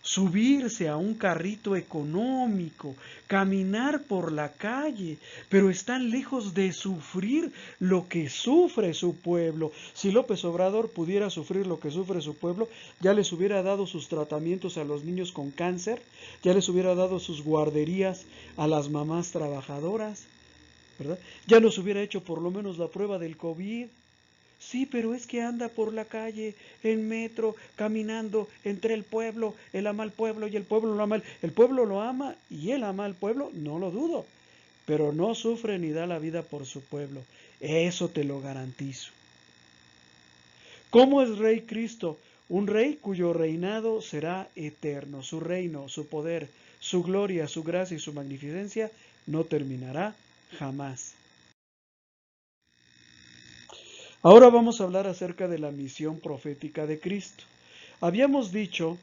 subirse a un carrito económico, caminar por la calle, pero están lejos de sufrir lo que sufre su pueblo. Si López Obrador pudiera sufrir lo que sufre su pueblo, ya les hubiera dado sus tratamientos a los niños con cáncer, ya les hubiera dado sus guarderías a las mamás trabajadoras, ¿verdad? Ya nos hubiera hecho por lo menos la prueba del COVID. Sí, pero es que anda por la calle, en metro, caminando entre el pueblo, él ama al pueblo y el pueblo lo ama. El pueblo lo ama y él ama al pueblo, no lo dudo, pero no sufre ni da la vida por su pueblo. Eso te lo garantizo. ¿Cómo es Rey Cristo? Un rey cuyo reinado será eterno. Su reino, su poder, su gloria, su gracia y su magnificencia no terminará jamás. Ahora vamos a hablar acerca de la misión profética de Cristo. Habíamos dicho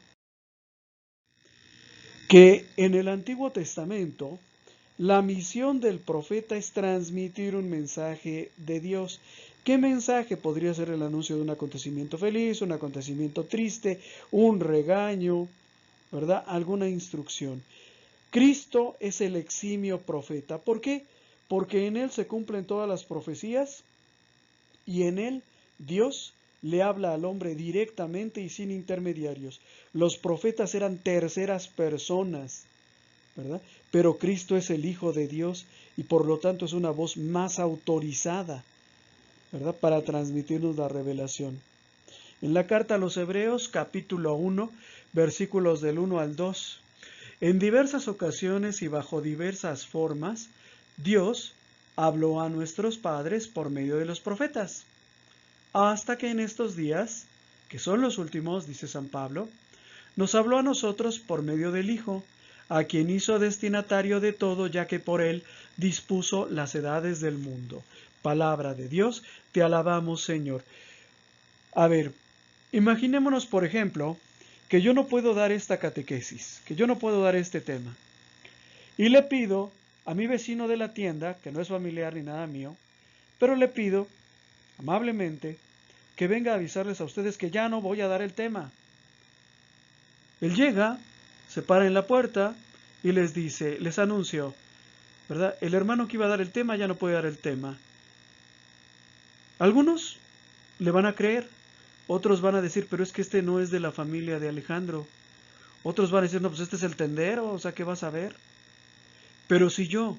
que en el Antiguo Testamento la misión del profeta es transmitir un mensaje de Dios. ¿Qué mensaje? Podría ser el anuncio de un acontecimiento feliz, un acontecimiento triste, un regaño, ¿verdad? Alguna instrucción. Cristo es el eximio profeta. ¿Por qué? Porque en él se cumplen todas las profecías y en él Dios le habla al hombre directamente y sin intermediarios. Los profetas eran terceras personas, ¿verdad? Pero Cristo es el Hijo de Dios y por lo tanto es una voz más autorizada, ¿verdad? Para transmitirnos la revelación. En la carta a los Hebreos, capítulo 1, versículos del 1 al 2. En diversas ocasiones y bajo diversas formas, Dios habló a nuestros padres por medio de los profetas, hasta que en estos días, que son los últimos, dice San Pablo, nos habló a nosotros por medio del Hijo, a quien hizo destinatario de todo, ya que por él dispuso las edades del mundo. Palabra de Dios, te alabamos, Señor. A ver, imaginémonos, por ejemplo, que yo no puedo dar esta catequesis, que yo no puedo dar este tema. Y le pido a mi vecino de la tienda, que no es familiar ni nada mío, pero le pido amablemente que venga a avisarles a ustedes que ya no voy a dar el tema. Él llega, se para en la puerta y les dice, les anuncio, ¿verdad? El hermano que iba a dar el tema ya no puede dar el tema. Algunos le van a creer, otros van a decir, pero es que no es de la familia de Alejandro. Otros van a decir, no, pues este es el tendero, o sea, ¿qué vas a ver? Pero si yo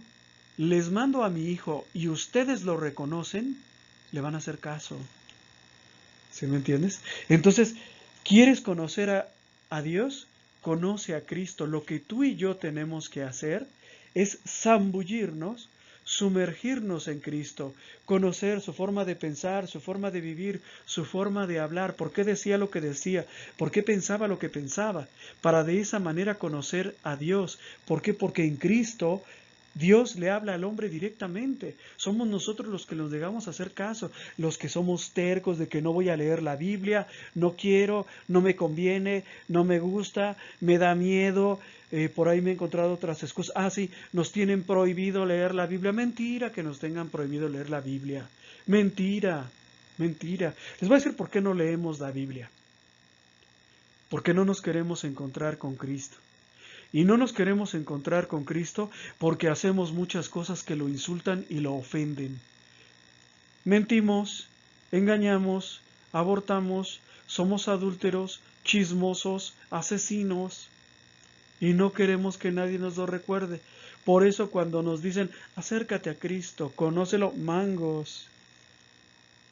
les mando a mi hijo y ustedes lo reconocen, le van a hacer caso. ¿Sí me entiendes? Entonces, ¿quieres conocer a Dios? Conoce a Cristo. Lo que tú y yo tenemos que hacer es zambullirnos, sumergirnos en Cristo, conocer su forma de pensar, su forma de vivir, su forma de hablar, por qué decía lo que decía, por qué pensaba lo que pensaba, para de esa manera conocer a Dios. ¿Por qué? Porque en Cristo Dios le habla al hombre directamente. Somos nosotros los que nos dejamos hacer caso, los que somos tercos de que no voy a leer la Biblia, no quiero, no me conviene, no me gusta, me da miedo. Por ahí me he encontrado otras excusas. Ah, sí, nos tienen prohibido leer la Biblia. Mentira que nos tengan prohibido leer la Biblia. Mentira, mentira. Les voy a decir por qué no leemos la Biblia. Porque no nos queremos encontrar con Cristo. Y no nos queremos encontrar con Cristo porque hacemos muchas cosas que lo insultan y lo ofenden. Mentimos, engañamos, abortamos, somos adúlteros, chismosos, asesinos, y no queremos que nadie nos lo recuerde. Por eso cuando nos dicen, acércate a Cristo, conócelo, mangos.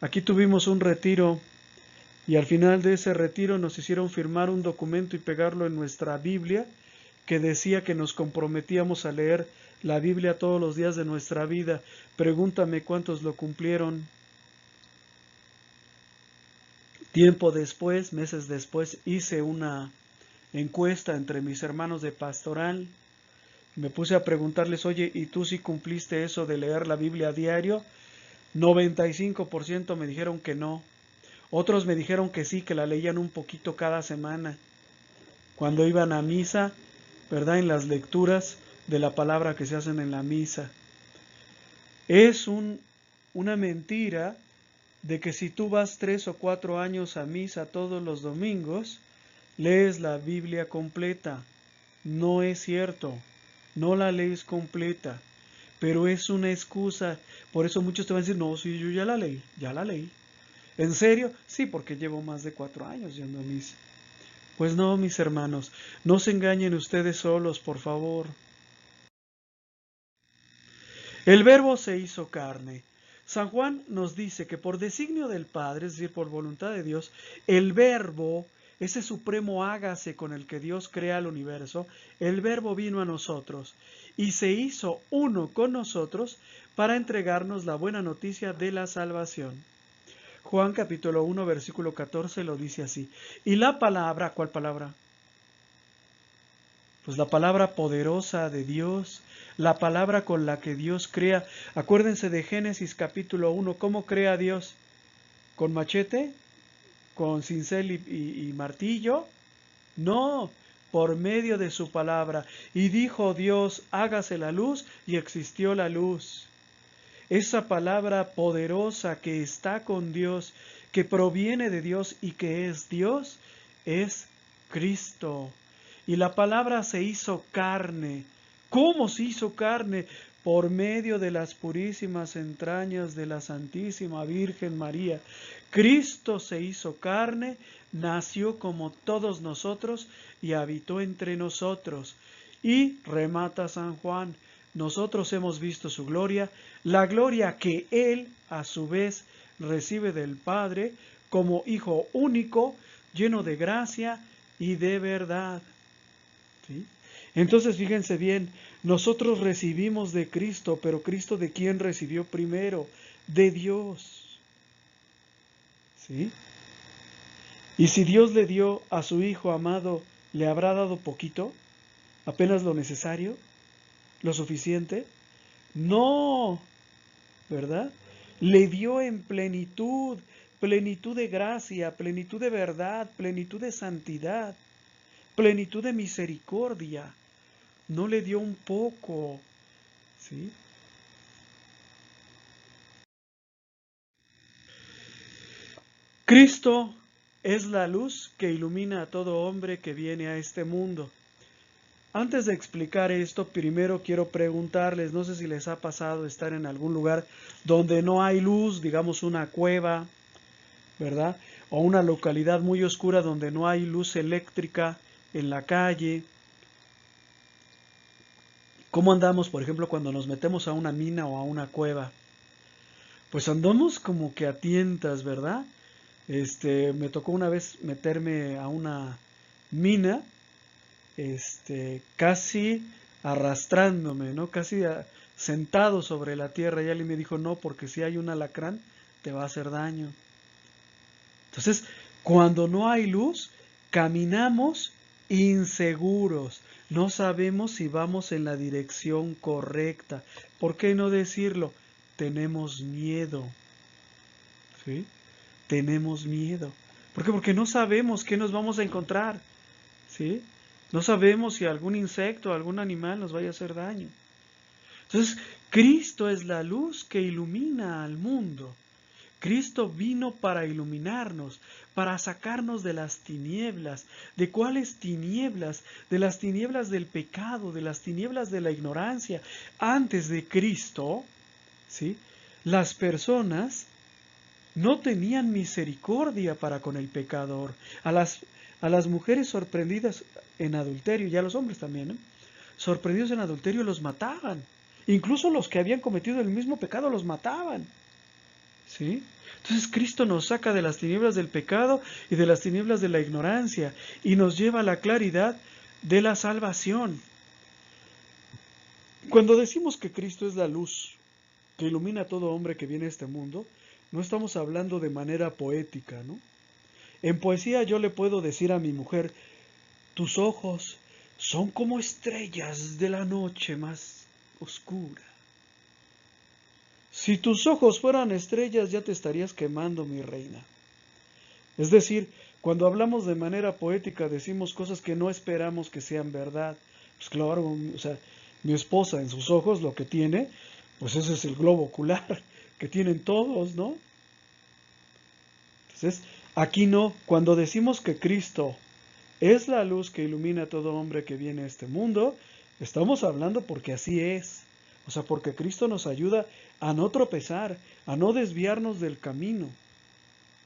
Aquí tuvimos un retiro y al final de ese retiro nos hicieron firmar un documento y pegarlo en nuestra Biblia que decía que nos comprometíamos a leer la Biblia todos los días de nuestra vida. Pregúntame cuántos lo cumplieron. Tiempo después, meses después, hice una encuesta entre mis hermanos de pastoral. Me puse a preguntarles, oye, ¿y tú sí cumpliste eso de leer la Biblia a diario? 95% me dijeron que no. Otros me dijeron que sí, que la leían un poquito cada semana. Cuando iban a misa, ¿verdad? En las lecturas de la palabra que se hacen en la misa. Es una mentira de que si tú vas 3 o 4 años a misa todos los domingos, lees la Biblia completa. No es cierto, no la lees completa, pero es una excusa. Por eso muchos te van a decir, no, sí, yo ya la leí, ya la leí. ¿En serio? Sí, porque llevo más de 4 años yendo a misa. Pues no, mis hermanos, no se engañen ustedes solos, por favor. El Verbo se hizo carne. San Juan nos dice que por designio del Padre, es decir, por voluntad de Dios, el Verbo, ese supremo hágase con el que Dios crea el universo, el Verbo vino a nosotros y se hizo uno con nosotros para entregarnos la buena noticia de la salvación. Juan capítulo 1, versículo 14 lo dice así. Y la palabra, ¿cuál palabra? Pues la palabra poderosa de Dios, la palabra con la que Dios crea. Acuérdense de Génesis capítulo 1, ¿cómo crea Dios? ¿Con machete? ¿Con cincel y martillo? No, por medio de su palabra. Y dijo Dios, hágase la luz, y existió la luz. Esa palabra poderosa que está con Dios, que proviene de Dios y que es Dios, es Cristo. Y la palabra se hizo carne. ¿Cómo se hizo carne? Por medio de las purísimas entrañas de la Santísima Virgen María. Cristo se hizo carne, nació como todos nosotros y habitó entre nosotros. Y remata San Juan, nosotros hemos visto su gloria, la gloria que Él a su vez recibe del Padre como Hijo único, lleno de gracia y de verdad. ¿Sí? Entonces fíjense bien, nosotros recibimos de Cristo, pero Cristo ¿de quién recibió primero? De Dios. ¿Sí? Y si Dios le dio a su Hijo amado, ¿le habrá dado poquito? ¿Apenas lo necesario? ¿Lo suficiente? No, ¿verdad? Le dio en plenitud, plenitud de gracia, plenitud de verdad, plenitud de santidad, plenitud de misericordia. No le dio un poco, ¿sí? Cristo es la luz que ilumina a todo hombre que viene a este mundo. Antes de explicar esto, primero quiero preguntarles, no sé si les ha pasado estar en algún lugar donde no hay luz, digamos una cueva, ¿verdad? O una localidad muy oscura donde no hay luz eléctrica en la calle. ¿Cómo andamos, por ejemplo, cuando nos metemos a una mina o a una cueva? Pues andamos como que a tientas, ¿verdad? Me tocó una vez meterme a una mina, casi arrastrándome, ¿no? Sentado sobre la tierra, y alguien me dijo, no, porque si hay un alacrán, te va a hacer daño. Entonces, cuando no hay luz, caminamos inseguros, no sabemos si vamos en la dirección correcta. ¿Por qué no decirlo? Tenemos miedo, ¿sí? Tenemos miedo. ¿Por qué? Porque no sabemos qué nos vamos a encontrar, ¿sí? No sabemos si algún insecto, algún animal nos vaya a hacer daño. Entonces, Cristo es la luz que ilumina al mundo. Cristo vino para iluminarnos, para sacarnos de las tinieblas. ¿De cuáles tinieblas? De las tinieblas del pecado, de las tinieblas de la ignorancia. Antes de Cristo, ¿sí? Las personas no tenían misericordia para con el pecador. A las mujeres sorprendidas en adulterio, y a los hombres también, ¿eh? Sorprendidos en adulterio los mataban. Incluso los que habían cometido el mismo pecado los mataban. ¿Sí? Entonces Cristo nos saca de las tinieblas del pecado y de las tinieblas de la ignorancia y nos lleva a la claridad de la salvación. Cuando decimos que Cristo es la luz que ilumina a todo hombre que viene a este mundo, no estamos hablando de manera poética, ¿no? En poesía yo le puedo decir a mi mujer, tus ojos son como estrellas de la noche más oscura. Si tus ojos fueran estrellas ya te estarías quemando, mi reina. Es decir, cuando hablamos de manera poética decimos cosas que no esperamos que sean verdad. Pues claro, o sea, mi esposa en sus ojos lo que tiene, pues ese es el globo ocular que tienen todos, ¿no? Entonces, aquí no, cuando decimos que Cristo es la luz que ilumina a todo hombre que viene a este mundo, estamos hablando porque así es. O sea, porque Cristo nos ayuda a no tropezar, a no desviarnos del camino,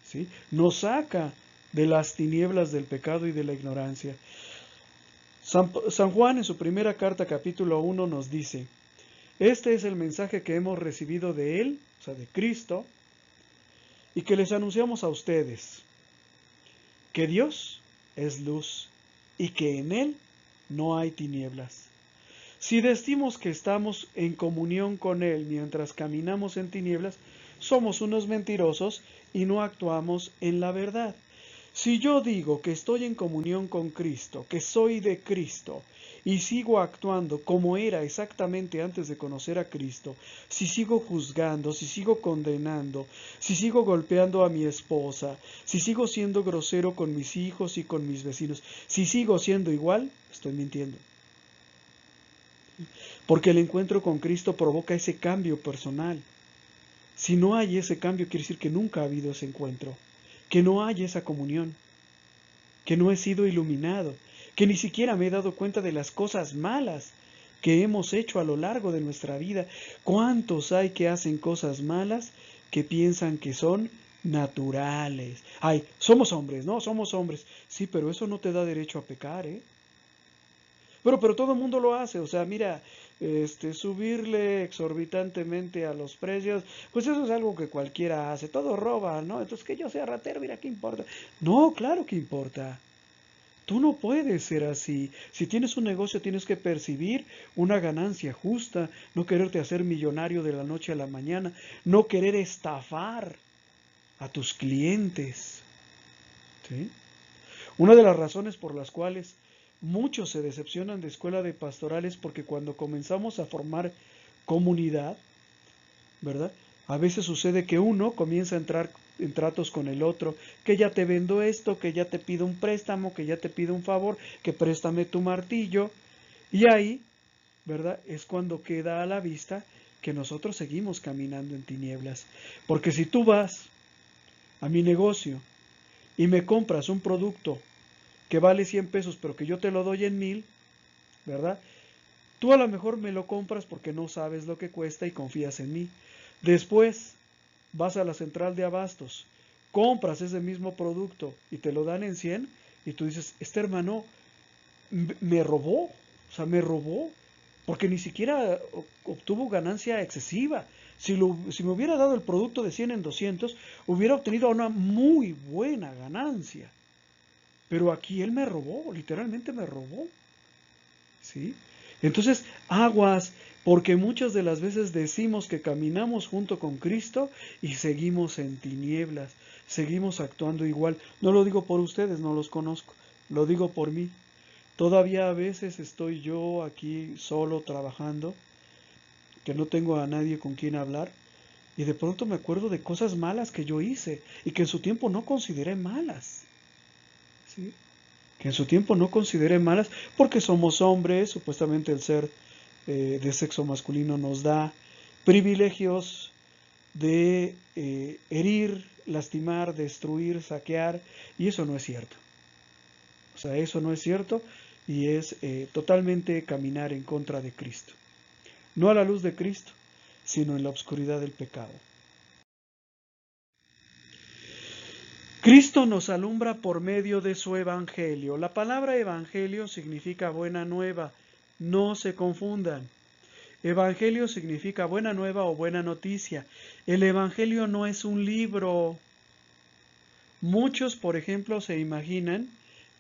¿sí? Nos saca de las tinieblas del pecado y de la ignorancia. San Juan en su primera carta, capítulo 1, nos dice, este es el mensaje que hemos recibido de Él, o sea, de Cristo, y que les anunciamos a ustedes, que Dios es luz y que en Él no hay tinieblas. Si decimos que estamos en comunión con Él mientras caminamos en tinieblas, somos unos mentirosos y no actuamos en la verdad. Si yo digo que estoy en comunión con Cristo, que soy de Cristo, y sigo actuando como era exactamente antes de conocer a Cristo, si sigo juzgando, si sigo condenando, si sigo golpeando a mi esposa, si sigo siendo grosero con mis hijos y con mis vecinos, si sigo siendo igual, estoy mintiendo. Porque el encuentro con Cristo provoca ese cambio personal. Si no hay ese cambio, quiere decir que nunca ha habido ese encuentro, que no hay esa comunión, que no he sido iluminado, que ni siquiera me he dado cuenta de las cosas malas que hemos hecho a lo largo de nuestra vida. ¿Cuántos hay que hacen cosas malas que piensan que son naturales? Ay, somos hombres, ¿no? Somos hombres. Sí, pero eso no te da derecho a pecar, ¿eh? Pero todo el mundo lo hace, o sea, mira, subirle exorbitantemente a los precios, pues eso es algo que cualquiera hace, todo roba, ¿no? Entonces que yo sea ratero, mira, ¿qué importa? No, claro que importa. Tú no puedes ser así. Si tienes un negocio tienes que percibir una ganancia justa, no quererte hacer millonario de la noche a la mañana, no querer estafar a tus clientes, ¿sí? Una de las razones por las cuales muchos se decepcionan de escuela de pastoral es porque cuando comenzamos a formar comunidad, ¿verdad? A veces sucede que uno comienza a entrar en tratos con el otro, que ya te vendo esto, que ya te pido un préstamo, que ya te pido un favor, que préstame tu martillo, y ahí, ¿verdad? Es cuando queda a la vista que nosotros seguimos caminando en tinieblas. Porque si tú vas a mi negocio y me compras un producto que vale 100 pesos, pero que yo te lo doy en 1000, ¿verdad? Tú a lo mejor me lo compras porque no sabes lo que cuesta y confías en mí. Después vas a la central de abastos, compras ese mismo producto y te lo dan en 100 y tú dices, este hermano me robó, o sea, me robó. porque ni siquiera obtuvo ganancia excesiva. Si me hubiera dado el producto de 100 en 200, hubiera obtenido una muy buena ganancia. Pero aquí él me robó, literalmente me robó. ¿Sí? Entonces, aguas, porque muchas de las veces decimos que caminamos junto con Cristo y seguimos en tinieblas, seguimos actuando igual. No lo digo por ustedes, no los conozco, lo digo por mí. Todavía a veces estoy yo aquí solo trabajando, que no tengo a nadie con quien hablar, y de pronto me acuerdo de cosas malas que yo hice y que en su tiempo no consideré malas. ¿Sí? Que en su tiempo no consideré malas porque somos hombres, supuestamente el ser de sexo masculino nos da privilegios de herir, lastimar, destruir, saquear, y eso no es cierto. O sea, eso no es cierto y es totalmente caminar en contra de Cristo. No a la luz de Cristo, sino en la oscuridad del pecado. Cristo nos alumbra por medio de su evangelio. La palabra evangelio significa buena nueva. No se confundan. Evangelio significa buena nueva o buena noticia. El evangelio no es un libro. Muchos, por ejemplo, se imaginan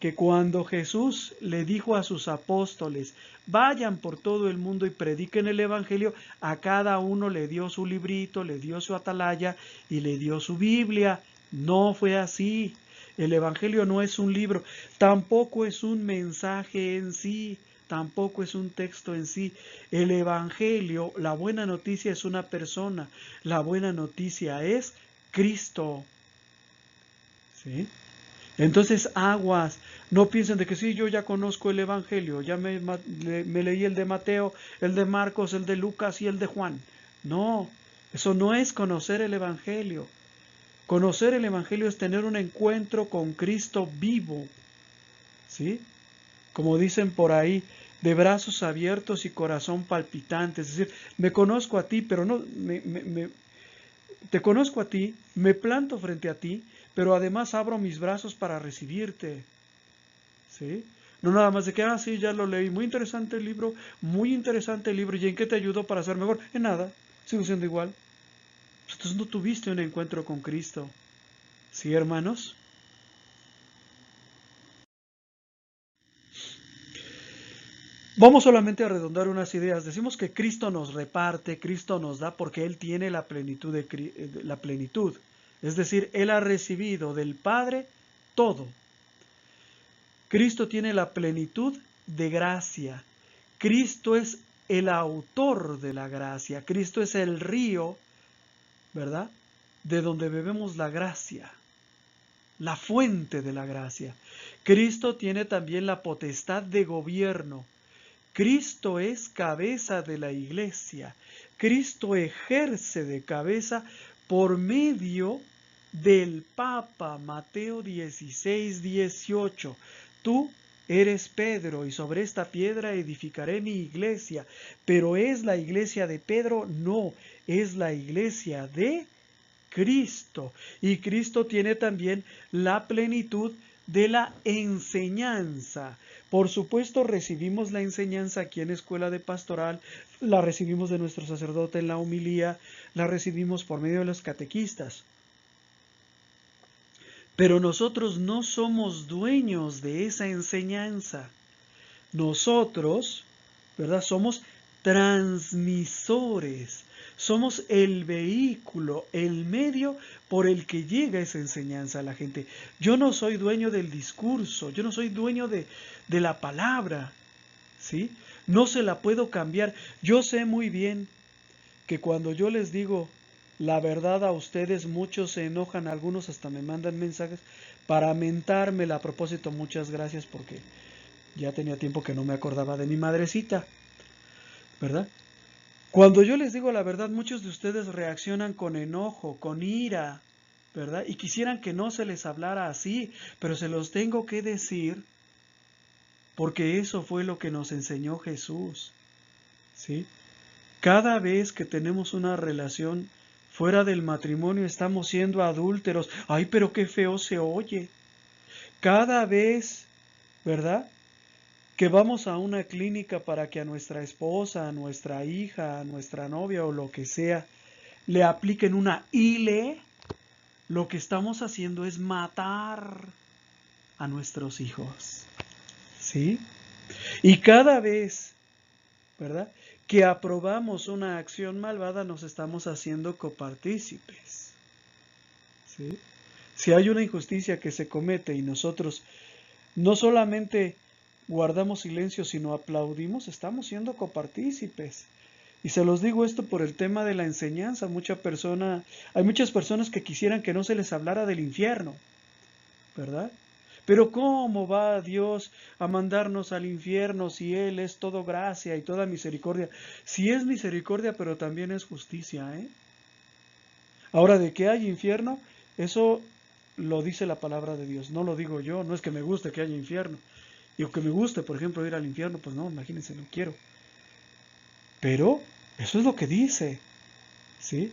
que cuando Jesús le dijo a sus apóstoles, vayan por todo el mundo y prediquen el evangelio, a cada uno le dio su librito, le dio su atalaya y le dio su Biblia. No fue así. El evangelio no es un libro, tampoco es un mensaje en sí, tampoco es un texto en sí. El evangelio, la buena noticia es una persona, la buena noticia es Cristo. ¿Sí? Entonces, aguas, no piensen de que sí, yo ya conozco el Evangelio, ya me leí el de Mateo, el de Marcos, el de Lucas y el de Juan. No, eso no es conocer el Evangelio. Conocer el Evangelio es tener un encuentro con Cristo vivo, ¿sí? Como dicen por ahí, de brazos abiertos y corazón palpitante. Es decir, me conozco a ti, pero no, te conozco a ti, me planto frente a ti, pero además abro mis brazos para recibirte. ¿Sí? No nada más de que, sí, ya lo leí, muy interesante el libro, muy interesante el libro, ¿y en qué te ayudó para ser mejor? En nada, sigo siendo igual. Entonces no tuviste un encuentro con Cristo. ¿Sí, hermanos? Vamos solamente a redondar unas ideas. Decimos que Cristo nos reparte, Cristo nos da porque Él tiene la plenitud la plenitud. Es decir, Él ha recibido del Padre todo. Cristo tiene la plenitud de gracia. Cristo es el autor de la gracia. Cristo es el río, ¿verdad? De donde bebemos la gracia, la fuente de la gracia. Cristo tiene también la potestad de gobierno. Cristo es cabeza de la iglesia. Cristo ejerce de cabeza por medio del Papa. Mateo 16, 18. Tú eres Pedro y sobre esta piedra edificaré mi iglesia. Pero ¿es la iglesia de Pedro? No, es la iglesia de Cristo. Y Cristo tiene también la plenitud de la enseñanza. Por supuesto, recibimos la enseñanza aquí en Escuela de Pastoral, la recibimos de nuestro sacerdote en la homilía, la recibimos por medio de los catequistas. Pero nosotros no somos dueños de esa enseñanza. Nosotros, ¿verdad? Somos transmisores. Somos el vehículo, el medio por el que llega esa enseñanza a la gente. Yo no soy dueño del discurso, yo no soy dueño de la palabra, ¿sí? No se la puedo cambiar. Yo sé muy bien que cuando yo les digo la verdad a ustedes, muchos se enojan, algunos hasta me mandan mensajes para mentármela. A propósito, muchas gracias porque ya tenía tiempo que no me acordaba de mi madrecita, ¿verdad? Cuando yo les digo la verdad, muchos de ustedes reaccionan con enojo, con ira, ¿verdad? Y quisieran que no se les hablara así, pero se los tengo que decir porque eso fue lo que nos enseñó Jesús, ¿sí? Cada vez que tenemos una relación fuera del matrimonio estamos siendo adúlteros. Ay, pero qué feo se oye. Cada vez, ¿verdad? que vamos a una clínica para que a nuestra esposa, a nuestra hija, a nuestra novia o lo que sea, le apliquen una ILE, lo que estamos haciendo es matar a nuestros hijos. ¿Sí? Y cada vez, ¿verdad?, que aprobamos una acción malvada, nos estamos haciendo copartícipes. ¿Sí? Si hay una injusticia que se comete y nosotros no solamente guardamos silencio, sino aplaudimos, estamos siendo copartícipes. Y se los digo esto por el tema de la enseñanza. Hay muchas personas que quisieran que no se les hablara del infierno, ¿verdad? Pero ¿cómo va Dios a mandarnos al infierno si Él es todo gracia y toda misericordia? Si es misericordia, pero también es justicia, ¿eh? Ahora, de que hay infierno, eso lo dice la palabra de Dios, no lo digo yo, no es que me guste que haya infierno. Y o que me guste, por ejemplo, ir al infierno, pues no, imagínense, no quiero. Pero eso es lo que dice, ¿sí?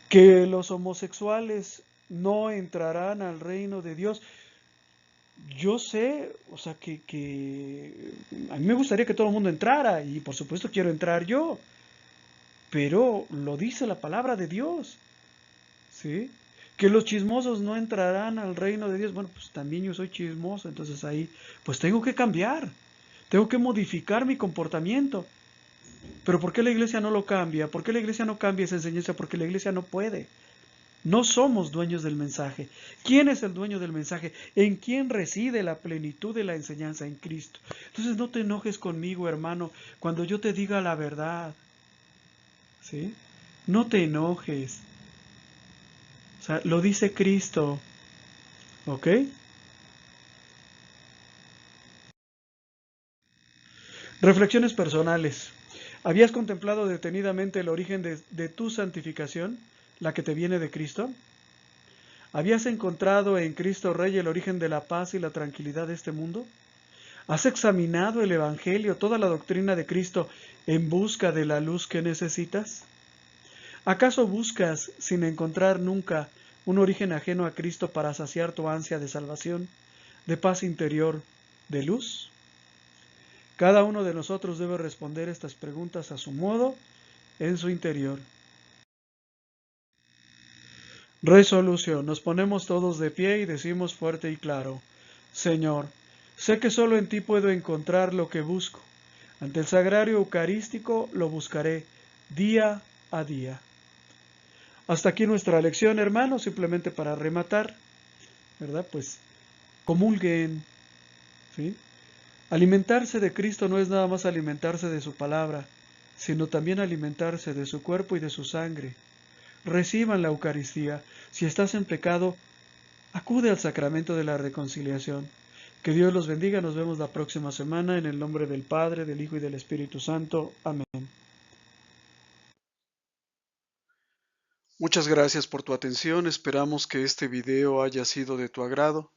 Que los homosexuales no entrarán al reino de Dios. Yo sé, o sea, que a mí me gustaría que todo el mundo entrara y por supuesto quiero entrar yo, pero lo dice la palabra de Dios, ¿sí? Que los chismosos no entrarán al reino de Dios. Bueno, pues también yo soy chismoso, entonces ahí pues tengo que cambiar, tengo que modificar mi comportamiento. Pero ¿por qué la iglesia no lo cambia? ¿Por qué la iglesia no cambia esa enseñanza? Porque la iglesia no puede. No somos dueños del mensaje. ¿Quién es el dueño del mensaje? ¿En quién reside la plenitud de la enseñanza? En Cristo. Entonces no te enojes conmigo, hermano, cuando yo te diga la verdad. ¿Sí? No te enojes. O sea, lo dice Cristo. ¿Ok? Reflexiones personales. ¿Habías contemplado detenidamente el origen de tu santificación, la que te viene de Cristo? ¿Habías encontrado en Cristo Rey el origen de la paz y la tranquilidad de este mundo? ¿Has examinado el Evangelio, toda la doctrina de Cristo, en busca de la luz que necesitas? ¿Acaso buscas, sin encontrar nunca, un origen ajeno a Cristo para saciar tu ansia de salvación, de paz interior, de luz? Cada uno de nosotros debe responder estas preguntas a su modo, en su interior. Resolución. Nos ponemos todos de pie y decimos fuerte y claro: Señor, sé que solo en ti puedo encontrar lo que busco. Ante el sagrario eucarístico lo buscaré día a día. Hasta aquí nuestra lección, hermanos, simplemente para rematar, ¿verdad? Pues comulguen, ¿sí? Alimentarse de Cristo no es nada más alimentarse de su palabra, sino también alimentarse de su cuerpo y de su sangre. Reciban la Eucaristía. Si estás en pecado, acude al sacramento de la reconciliación. Que Dios los bendiga. Nos vemos la próxima semana en el nombre del Padre, del Hijo y del Espíritu Santo. Amén. Muchas gracias por tu atención. Esperamos que este video haya sido de tu agrado.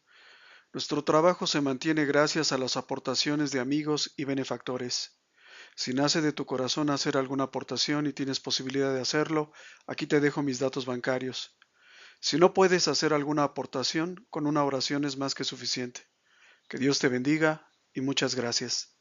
Nuestro trabajo se mantiene gracias a las aportaciones de amigos y benefactores. Si nace de tu corazón hacer alguna aportación y tienes posibilidad de hacerlo, aquí te dejo mis datos bancarios. Si no puedes hacer alguna aportación, con una oración es más que suficiente. Que Dios te bendiga y muchas gracias.